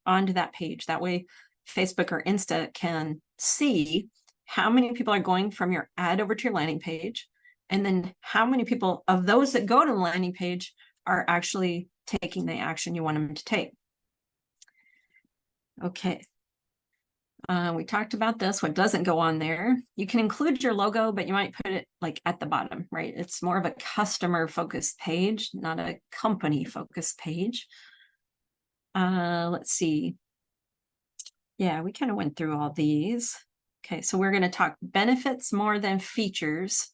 onto that page. That way, Facebook or Insta can see how many people are going from your ad over to your landing page, and then how many people of those that go to the landing page are actually taking the action you want them to take. Okay. We talked about this, what doesn't go on there. You can include your logo, but you might put it like at the bottom, right? It's more of a customer focused page, not a company focused page. Let's see. Yeah, we kind of went through all these. Okay, so we're going to talk benefits more than features.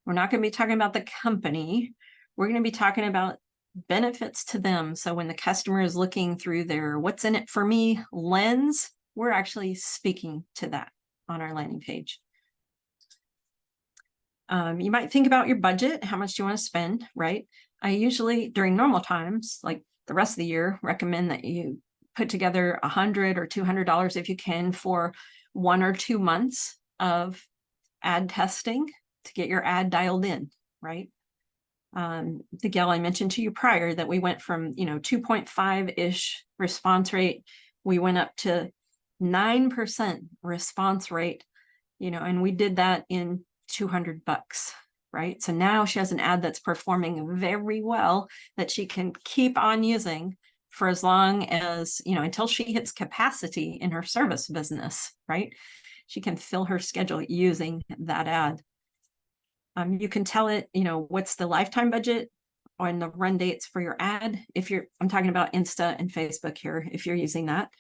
We're not going to be talking about the company. We're going to be talking about benefits to them. So when the customer is looking through their what's in it for me lens, we're actually speaking to that on our landing page. You might think about your budget, how much do you want to spend, right? I usually, during normal times, like the rest of the year, recommend that you put together $100 or $200 if you can for 1 or 2 months of ad testing to get your ad dialed in, right? The gal I mentioned to you prior that we went from, 2.5-ish response rate, we went up to 9% response rate, and we did that in $200, right? So now she has an ad that's performing very well that she can keep on using for as long as, until she hits capacity in her service business, right? She can fill her schedule using that ad. You can tell it, what's the lifetime budget and the run dates for your ad. I'm talking about Insta and Facebook here, if you're using that.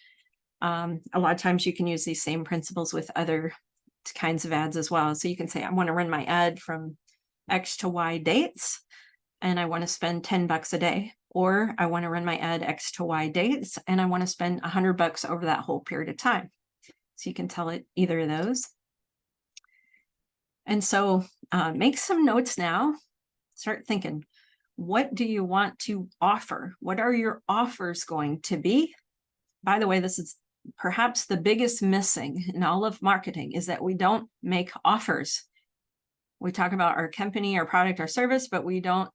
A lot of times you can use these same principles with other kinds of ads as well. So you can say, I want to run my ad from X to Y dates, and I want to spend $10 a day. Or I want to run my ad X to Y dates, and I want to spend $100 over that whole period of time. So you can tell it either of those. And so make some notes now. Start thinking, what do you want to offer? What are your offers going to be? By the way, this is perhaps the biggest missing in all of marketing, is that we don't make offers. We talk about our company, our product, our service, but we don't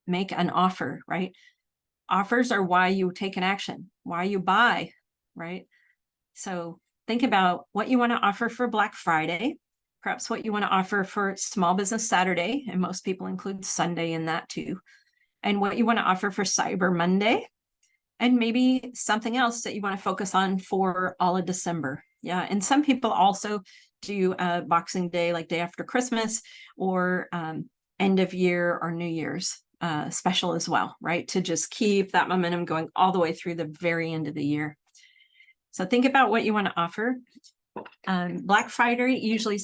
make an offer, right? Offers are why you take an action, why you buy, right? So think about what you want to offer for Black Friday, perhaps what you want to offer for Small Business Saturday, and most people include Sunday in that too, and what you want to offer for Cyber Monday, and maybe something else that you want to focus on for all of December. Yeah, and some people also do Boxing Day, like day after Christmas, or end of year or New Year's special as well, right? To just keep that momentum going all the way through the very end of the year. So think about what you want to offer. Black Friday usually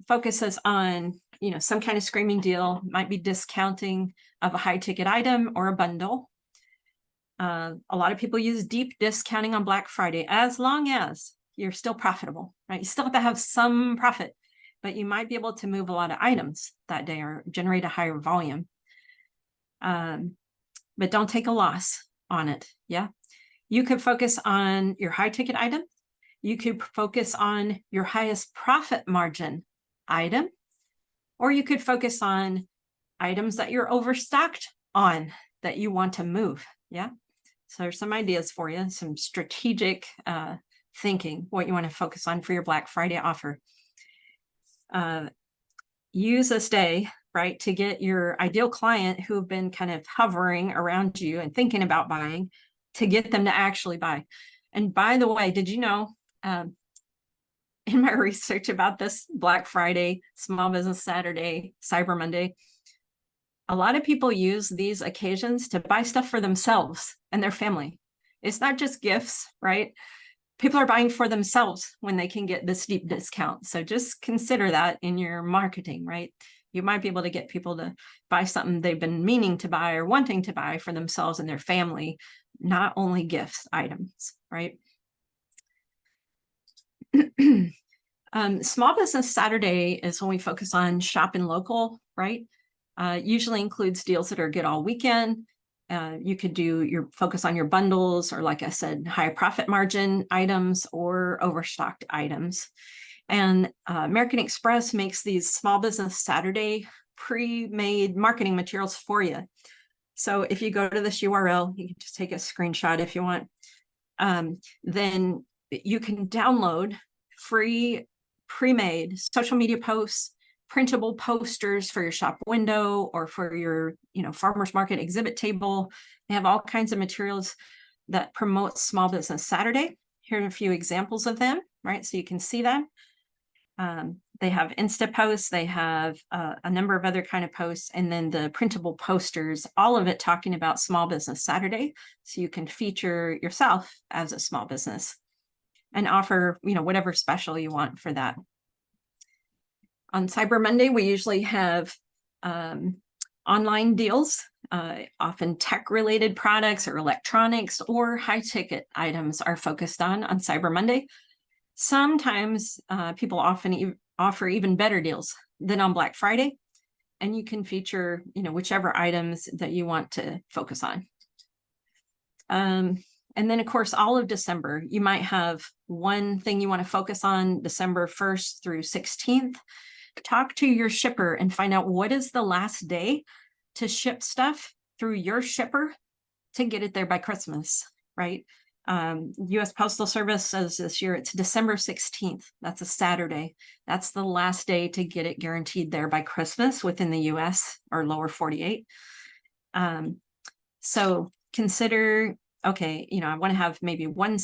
focuses on some kind of screaming deal, might be discounting of a high ticket item or a bundle. A lot of people use deep discounting on Black Friday, as long as you're still profitable, right? You still have to have some profit, but you might be able to move a lot of items that day or generate a higher volume. But don't take a loss on it. Yeah. You could focus on your high ticket item. You could focus on your highest profit margin item, or you could focus on items that you're overstocked on that you want to move. Yeah. So there's some ideas for you, some strategic thinking, what you want to focus on for your Black Friday offer. Use this day, right, to get your ideal client who have been kind of hovering around you and thinking about buying, to get them to actually buy. And by the way, did you know, in my research about this Black Friday, Small Business Saturday, Cyber Monday, a lot of people use these occasions to buy stuff for themselves and their family. It's not just gifts, right? People are buying for themselves when they can get this deep discount. So just consider that in your marketing, right? You might be able to get people to buy something they've been meaning to buy or wanting to buy for themselves and their family, not only gifts items, right? Small Business Saturday is when we focus on shopping local, right? Usually includes deals that are good all weekend. You could do your focus on your bundles, or like I said, high profit margin items or overstocked items. And American Express makes these Small Business Saturday pre-made marketing materials for you. So if you go to this URL, you can just take a screenshot if you want. Then you can download free pre-made social media posts, printable posters for your shop window or for your, farmers market exhibit table. They have all kinds of materials that promote Small Business Saturday. Here are a few examples of them, right? So you can see them. They have Insta posts, they have a number of other kind of posts, and then the printable posters, all of it talking about Small Business Saturday. So you can feature yourself as a small business and offer, whatever special you want for that. On Cyber Monday, we usually have online deals, often tech-related products or electronics or high-ticket items are focused on Cyber Monday. Sometimes people often offer even better deals than on Black Friday, and you can feature, whichever items that you want to focus on. And then, of course, all of December, you might have one thing you want to focus on December 1st through 16th. Talk to your shipper and find out what is the last day to ship stuff through your shipper to get it there by Christmas, right? U.S. Postal Service says this year it's December 16th. That's a Saturday. That's the last day to get it guaranteed there by Christmas within the U.S. or lower 48. So consider, okay, I want to have maybe one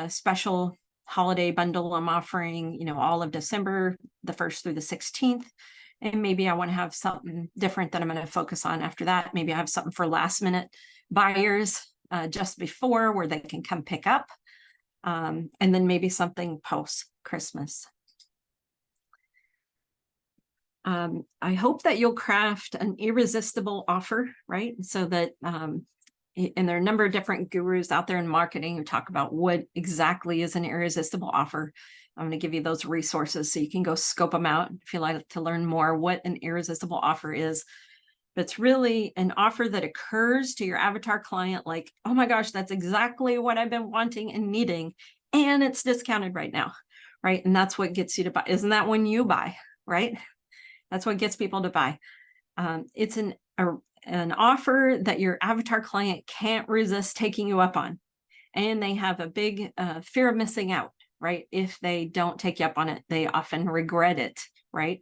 special holiday bundle I'm offering, all of December, the 1st through the 16th. And maybe I want to have something different that I'm going to focus on after that. Maybe I have something for last minute buyers just before where they can come pick up. And then maybe something post Christmas. I hope that you'll craft an irresistible offer, right? So that, and there are a number of different gurus out there in marketing who talk about what exactly is an irresistible offer. I'm going to give you those resources so you can go scope them out if you'd like to learn more what an irresistible offer is. But it's really an offer that occurs to your avatar client like, oh my gosh, that's exactly what I've been wanting and needing, and it's discounted right now, right? And that's what gets you to buy. Isn't that when you buy, right? That's what gets people to buy. It's an offer that your avatar client can't resist taking you up on. And they have a big fear of missing out, right? If they don't take you up on it, they often regret it, right?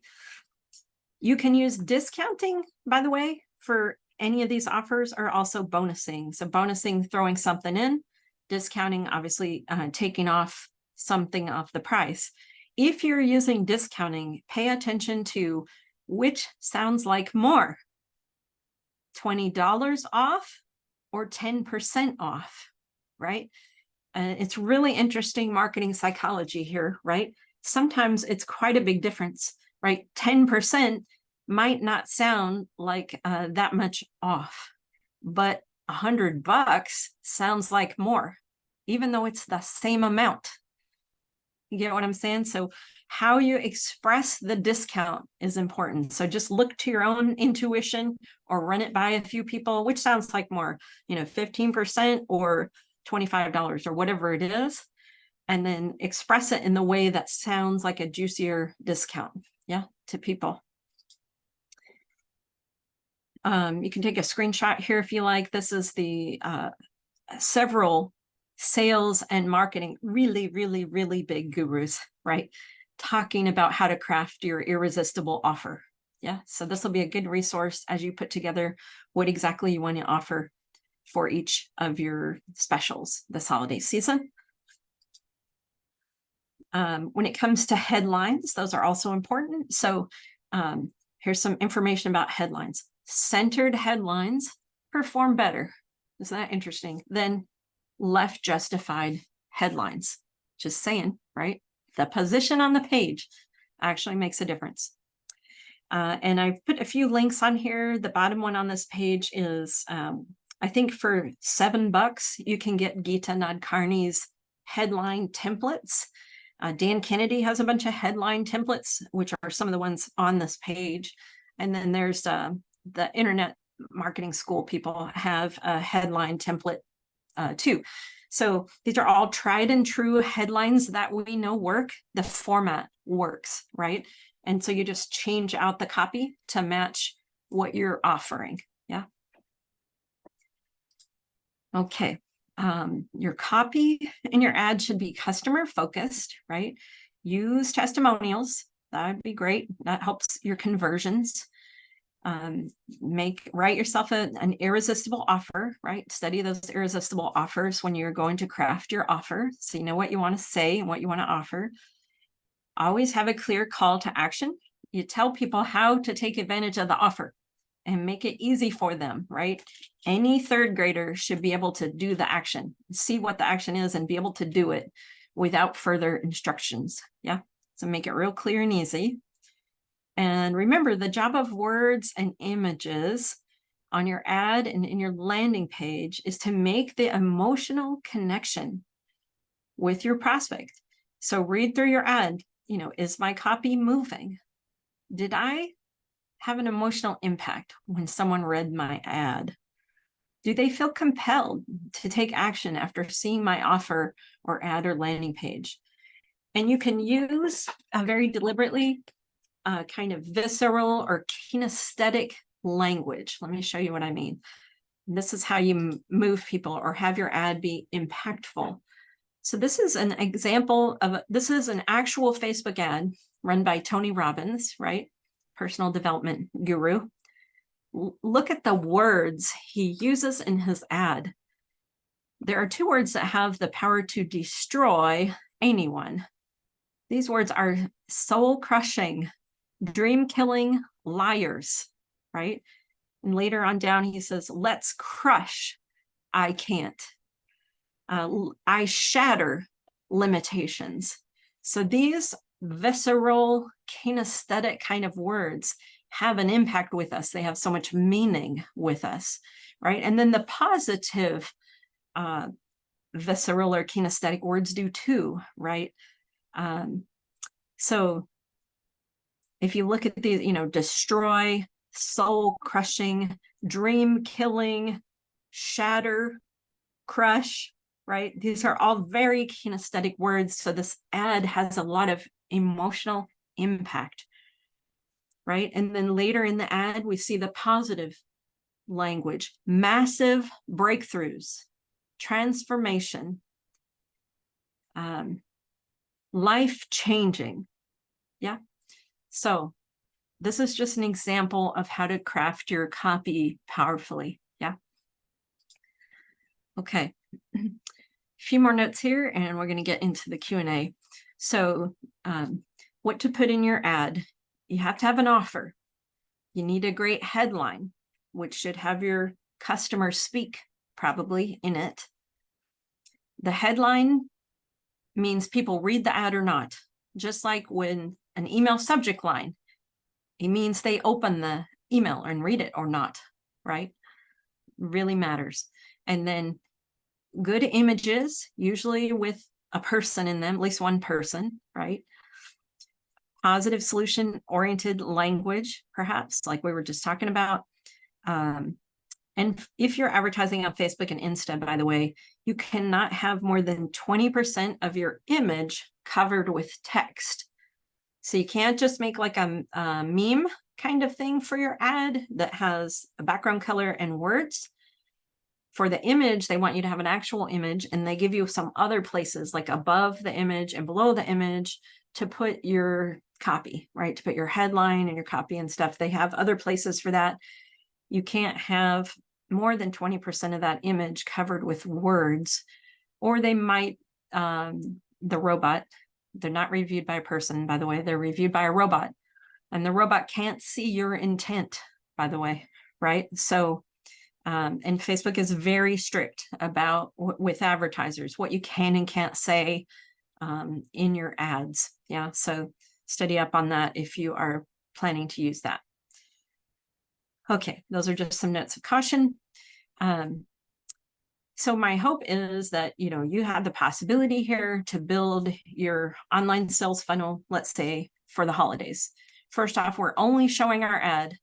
You can use discounting, by the way, for any of these offers, or also bonusing. So bonusing, throwing something in, discounting, obviously taking off something off the price. If you're using discounting, pay attention to which sounds like more, $20 off or 10% off, right? It's really interesting marketing psychology here, right? Sometimes it's quite a big difference, right? 10% might not sound like that much off, but $100 sounds like more, even though it's the same amount. You get what I'm saying? So how you express the discount is important. So just look to your own intuition or run it by a few people, which sounds like more, 15% or $25 or whatever it is, and then express it in the way that sounds like a juicier discount, to people. You can take a screenshot here if you like. This is the several sales and marketing really, really, really big gurus, right? Talking about how to craft your irresistible offer. So this will be a good resource as you put together what exactly you want to offer for each of your specials this holiday season. When it comes to headlines, those are also important. So here's some information about headlines. Centered headlines perform better. Isn't that interesting? Than left justified headlines. Just saying, right? The position on the page actually makes a difference. And I put a few links on here. The bottom one on this page is, I think for $7, you can get Geeta Nadkarni's headline templates. Dan Kennedy has a bunch of headline templates, which are some of the ones on this page. And then there's the Internet Marketing School people have a headline template too. So these are all tried and true headlines that we know work. The format works, right? And so you just change out the copy to match what you're offering. Okay. Your copy in your ad should be customer focused, right? Use testimonials. That'd be great. That helps your conversions. Write yourself an irresistible offer, right? Study those irresistible offers when you're going to craft your offer. So you know what you want to say and what you want to offer. Always have a clear call to action. You tell people how to take advantage of the offer and make it easy for them, right? Any third grader should be able to do the action, see what the action is and be able to do it without further instructions. So make it real clear and easy. And remember, the job of words and images on your ad and in your landing page is to make the emotional connection with your prospect. So read through your ad, is my copy moving? Did I have an emotional impact when someone read my ad? Do they feel compelled to take action after seeing my offer or ad or landing page? And you can use very deliberately kind of visceral or kinesthetic language. Let me show you what I mean. This is how you move people or have your ad be impactful. So this is an example of, this is an actual Facebook ad run by Tony Robbins, right? Personal development guru. Look at the words he uses in his ad. There are two words that have the power to destroy anyone. These words are soul crushing, dream killing, liars, right? And later on down, he says, let's crush, I can't. I shatter limitations. So these visceral, kinesthetic kind of words have an impact with us. They have so much meaning with us, right? And then the positive visceral or kinesthetic words do too, right? So if you look at these, destroy, soul crushing, dream killing, shatter, crush, right? These are all very kinesthetic words. So this ad has a lot of emotional impact, right? And then later in the ad, we see the positive language, massive breakthroughs, transformation, life-changing. So this is just an example of how to craft your copy powerfully. Okay. A few more notes here and we're going to get into the Q&A. So what to put in your ad. You have to have an offer. You need a great headline, which should have your customer speak probably in it. The headline means people read the ad or not. Just like when an email subject line It means they open the email and read it or not, right? Really matters. And then good images, usually with a person in them, at least one person, right? Positive solution-oriented language, perhaps, like we were just talking about. And if you're advertising on Facebook and Insta, by the way, you cannot have more than 20% of your image covered with text. So you can't just make like a meme kind of thing for your ad that has a background color and words. For the image, they want you to have an actual image, and they give you some other places like above the image and below the image to put your copy, right? To put your headline and your copy and stuff. They have other places for that. You can't have more than 20% of that image covered with words, or they might, the robot, they're not reviewed by a person, by the way, they're reviewed by a robot, and the robot can't see your intent, by the way, right? So, and Facebook is very strict about with advertisers, what you can and can't say in your ads. Yeah, so study up on that if you are planning to use that. Okay, those are just some notes of caution. So my hope is that, you have the possibility here to build your online sales funnel, let's say for the holidays. First off, we're only showing our ad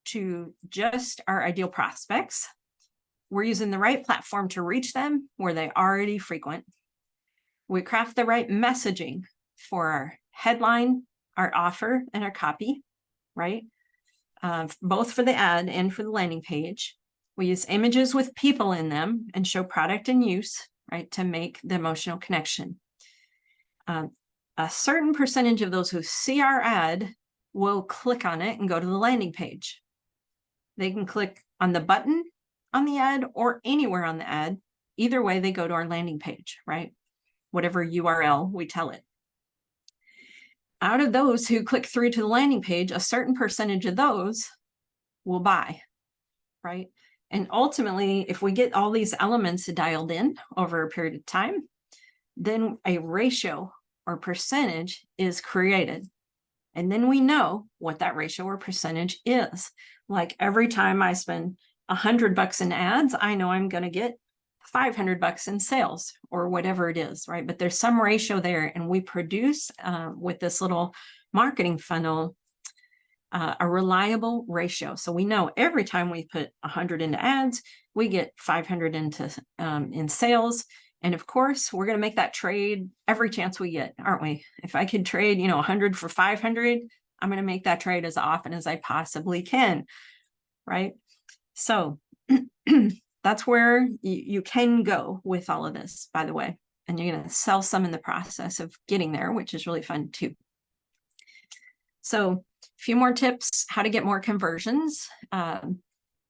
to just our ideal prospects. We're using the right platform to reach them where they already frequent. We craft the right messaging for our headline, our offer, and our copy, right? Both for the ad and for the landing page. We use images with people in them and show product and use, right, to make the emotional connection. A certain percentage of those who see our ad will click on it and go to the landing page. They can click on the button on the ad or anywhere on the ad. Either way, they go to our landing page, right? Whatever URL we tell it. Out of those who click through to the landing page, a certain percentage of those will buy, right? And ultimately, if we get all these elements dialed in over a period of time, then a ratio or percentage is created. And then we know what that ratio or percentage is. Like every time I spend $100 in ads, I know I'm going to get $500 in sales or whatever it is, right? But there's some ratio there, and we produce with this little marketing funnel a reliable ratio. So we know every time we put 100 into ads, we get 500 into in sales. And of course, we're going to make that trade every chance we get, aren't we? If I could trade, 100 for 500, I'm going to make that trade as often as I possibly can, right? So that's where you can go with all of this, by the way. And you're going to sell some in the process of getting there, which is really fun too. So a few more tips, how to get more conversions.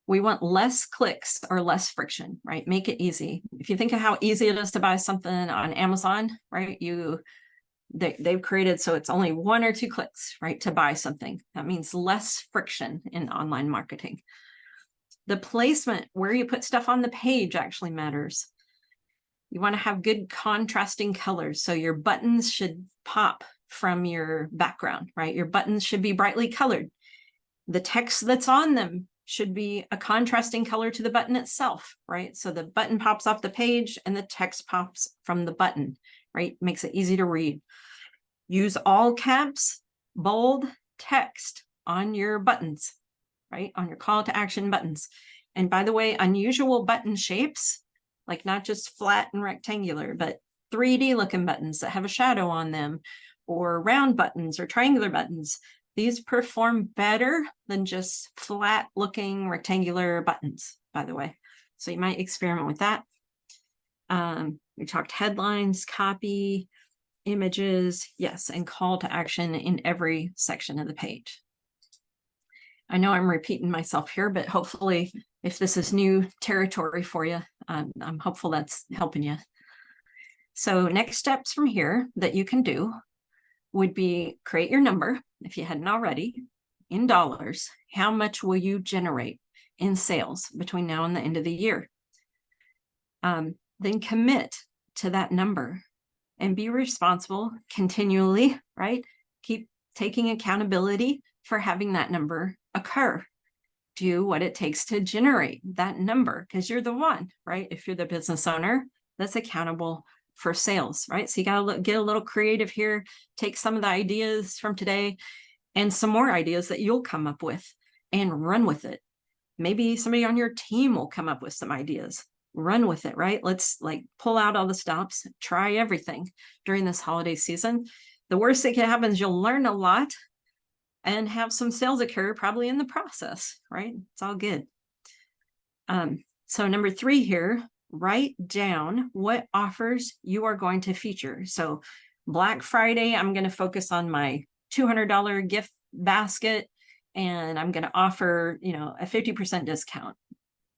We want less clicks or less friction, right? Make it easy. If you think of how easy it is to buy something on Amazon, right? They've created so it's only 1 or 2 clicks, right, to buy something. That means less friction in online marketing. The placement, where you put stuff on the page, actually matters. You want to have good contrasting colors. So your buttons should pop from your background, right? Your buttons should be brightly colored. The text that's on them should be a contrasting color to the button itself, right? So the button pops off the page and the text pops from the button, right? Makes it easy to read. Use all caps, bold text on your buttons, right? On your call to action buttons. And by the way, unusual button shapes, like not just flat and rectangular, but 3D looking buttons that have a shadow on them, or round buttons or triangular buttons. These perform better than just flat looking rectangular buttons, by the way. So you might experiment with that. We talked headlines, copy, images, yes, and call to action in every section of the page. I know I'm repeating myself here, but hopefully if this is new territory for you, I'm hopeful that's helping you. So next steps from here that you can do would be create your number, if you hadn't already, in dollars. How much will you generate in sales between now and the end of the year? Then commit to that number and be responsible continually, right? Keep taking accountability for having that number occur. Do what it takes to generate that number, because you're the one, right? If you're the business owner that's accountable for sales, right? So you got to get a little creative here, take some of the ideas from today and some more ideas that you'll come up with and run with it. Maybe somebody on your team will come up with some ideas. Run with it, right? Let's like pull out all the stops, try everything during this holiday season. The worst that can happen is you'll learn a lot and have some sales occur probably in the process, right? It's all good. So number 3 here, write down what offers you are going to feature. So Black Friday, I'm going to focus on my $200 gift basket, and I'm going to offer, a 50% discount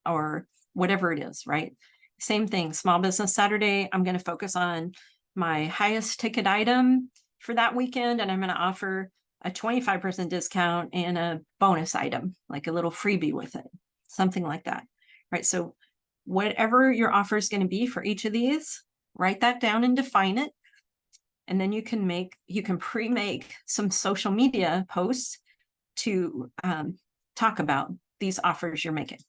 or whatever it is, right? Same thing, Small Business Saturday, I'm going to focus on my highest ticket item for that weekend, and I'm going to offer a 25% discount and a bonus item, like a little freebie with it, something like that, right? So whatever your offer is going to be for each of these, write that down and define it. And then you can pre-make some social media posts to talk about these offers you're making.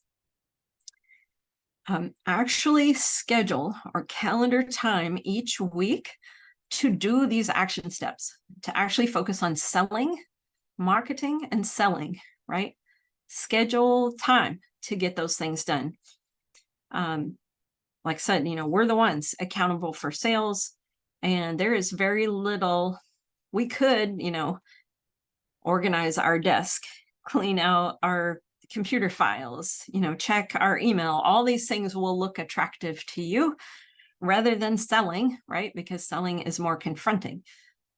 Actually schedule or calendar time each week to do these action steps, to actually focus on selling, marketing, and selling, right? Schedule time to get those things done. Like I said, we're the ones accountable for sales, and there is very little we could, organize our desk, clean out our computer files, check our email. All these things will look attractive to you rather than selling, right? Because selling is more confronting,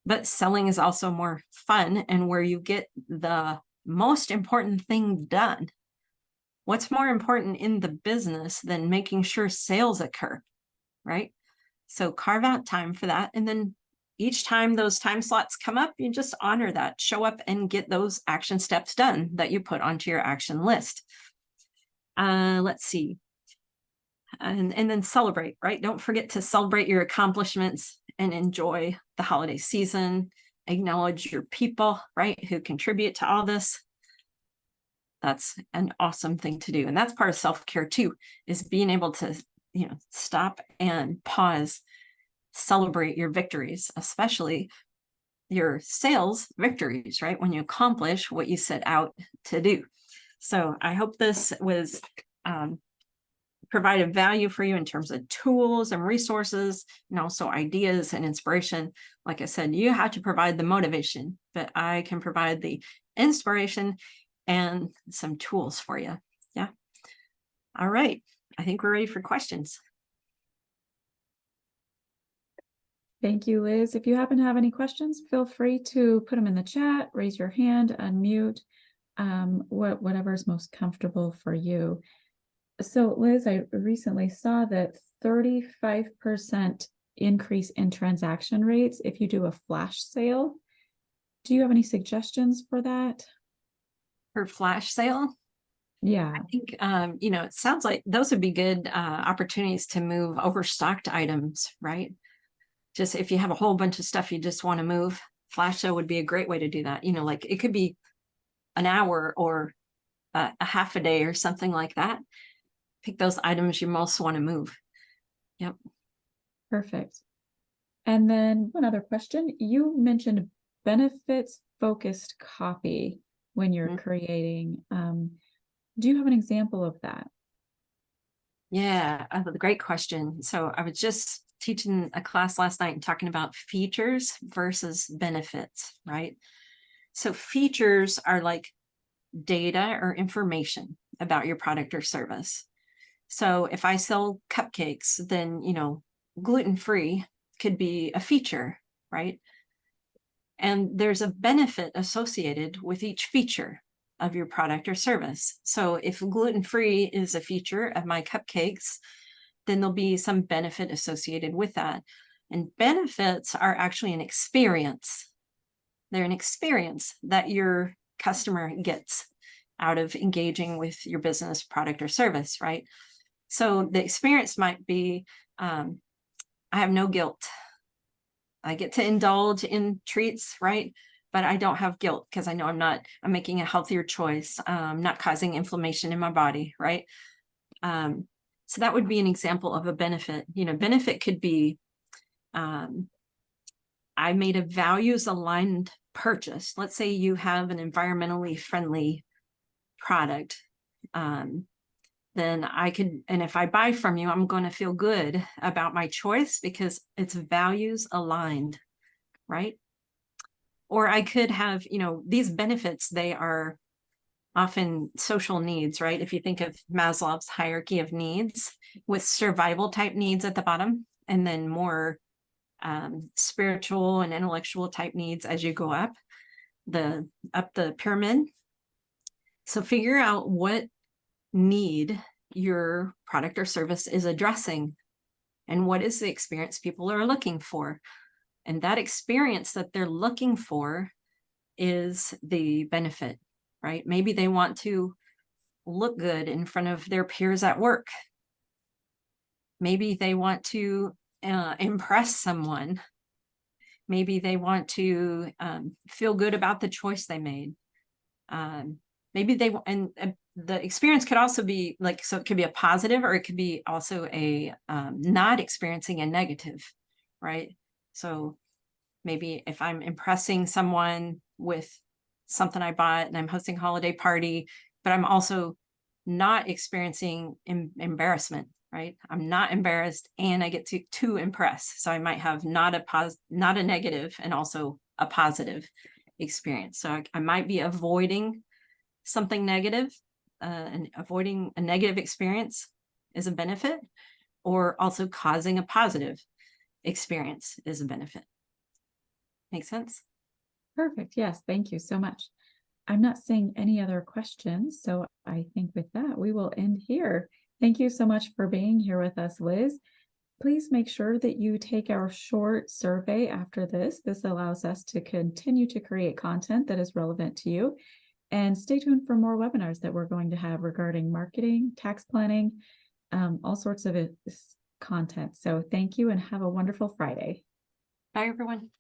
but selling is also more fun and where you get the most important thing done. What's more important in the business than making sure sales occur, right? So carve out time for that. And then each time those time slots come up, you just honor that, show up and get those action steps done that you put onto your action list. Let's see. And then celebrate, right? Don't forget to celebrate your accomplishments and enjoy the holiday season. Acknowledge your people, right, who contribute to all this. That's an awesome thing to do. And that's part of self-care too, is being able to, stop and pause, celebrate your victories, especially your sales victories, right? When you accomplish what you set out to do. So I hope this was provided value for you in terms of tools and resources, and also ideas and inspiration. Like I said, you have to provide the motivation, but I can provide the inspiration and some tools for you. Yeah. All right. I think we're ready for questions. Thank you, Liz. If you happen to have any questions, feel free to put them in the chat, raise your hand, unmute, whatever is most comfortable for you. So Liz, I recently saw that 35% increase in transaction rates if you do a flash sale. Do you have any suggestions for that? For flash sale? Yeah. I think, it sounds like those would be good opportunities to move overstocked items, right? Just if you have a whole bunch of stuff you just want to move, flash sale would be a great way to do that. Like it could be an hour or a half a day or something like that. Pick those items you most want to move. Yep. Perfect. And then one other question. You mentioned benefits focused copy when you're creating. Do you have an example of that? Yeah, great question. So I was just teaching a class last night and talking about features versus benefits, right? So features are like data or information about your product or service. So if I sell cupcakes, then, gluten-free could be a feature, right? And there's a benefit associated with each feature of your product or service. So if gluten-free is a feature of my cupcakes, then there'll be some benefit associated with that. And benefits are actually an experience. They're an experience that your customer gets out of engaging with your business, product, or service, right? So the experience might be, I have no guilt. I get to indulge in treats, right? but I don't have guilt because I know I'm making a healthier choice, not causing inflammation in my body, right? So that would be an example of a benefit. Benefit could be, I made a values aligned purchase. Let's say you have an environmentally friendly product. Then I could, and if I buy from you, I'm going to feel good about my choice because it's values aligned, right? Or I could have, these benefits, they are often social needs, right? If you think of Maslow's hierarchy of needs with survival type needs at the bottom, and then more spiritual and intellectual type needs as you go up the pyramid. So figure out what need your product or service is addressing and what is the experience people are looking for. And that experience that they're looking for is the benefit, right? Maybe they want to look good in front of their peers at work. Maybe they want to impress someone. Maybe they want to feel good about the choice they made. Maybe they want, and the experience could also be like, so it could be a positive, or it could be also a not experiencing a negative, right? So maybe if I'm impressing someone with something I bought and I'm hosting a holiday party, but I'm also not experiencing embarrassment, right? I'm not embarrassed and I get to impress. So I might have not a negative and also a positive experience. So I might be avoiding something negative, and avoiding a negative experience is a benefit, or also causing a positive experience is a benefit. Make sense? Perfect. Yes. Thank you so much. I'm not seeing any other questions. So I think with that, we will end here. Thank you so much for being here with us, Liz. Please make sure that you take our short survey after this. This allows us to continue to create content that is relevant to you. And stay tuned for more webinars that we're going to have regarding marketing, tax planning, all sorts of content. So thank you and have a wonderful Friday. Bye, everyone.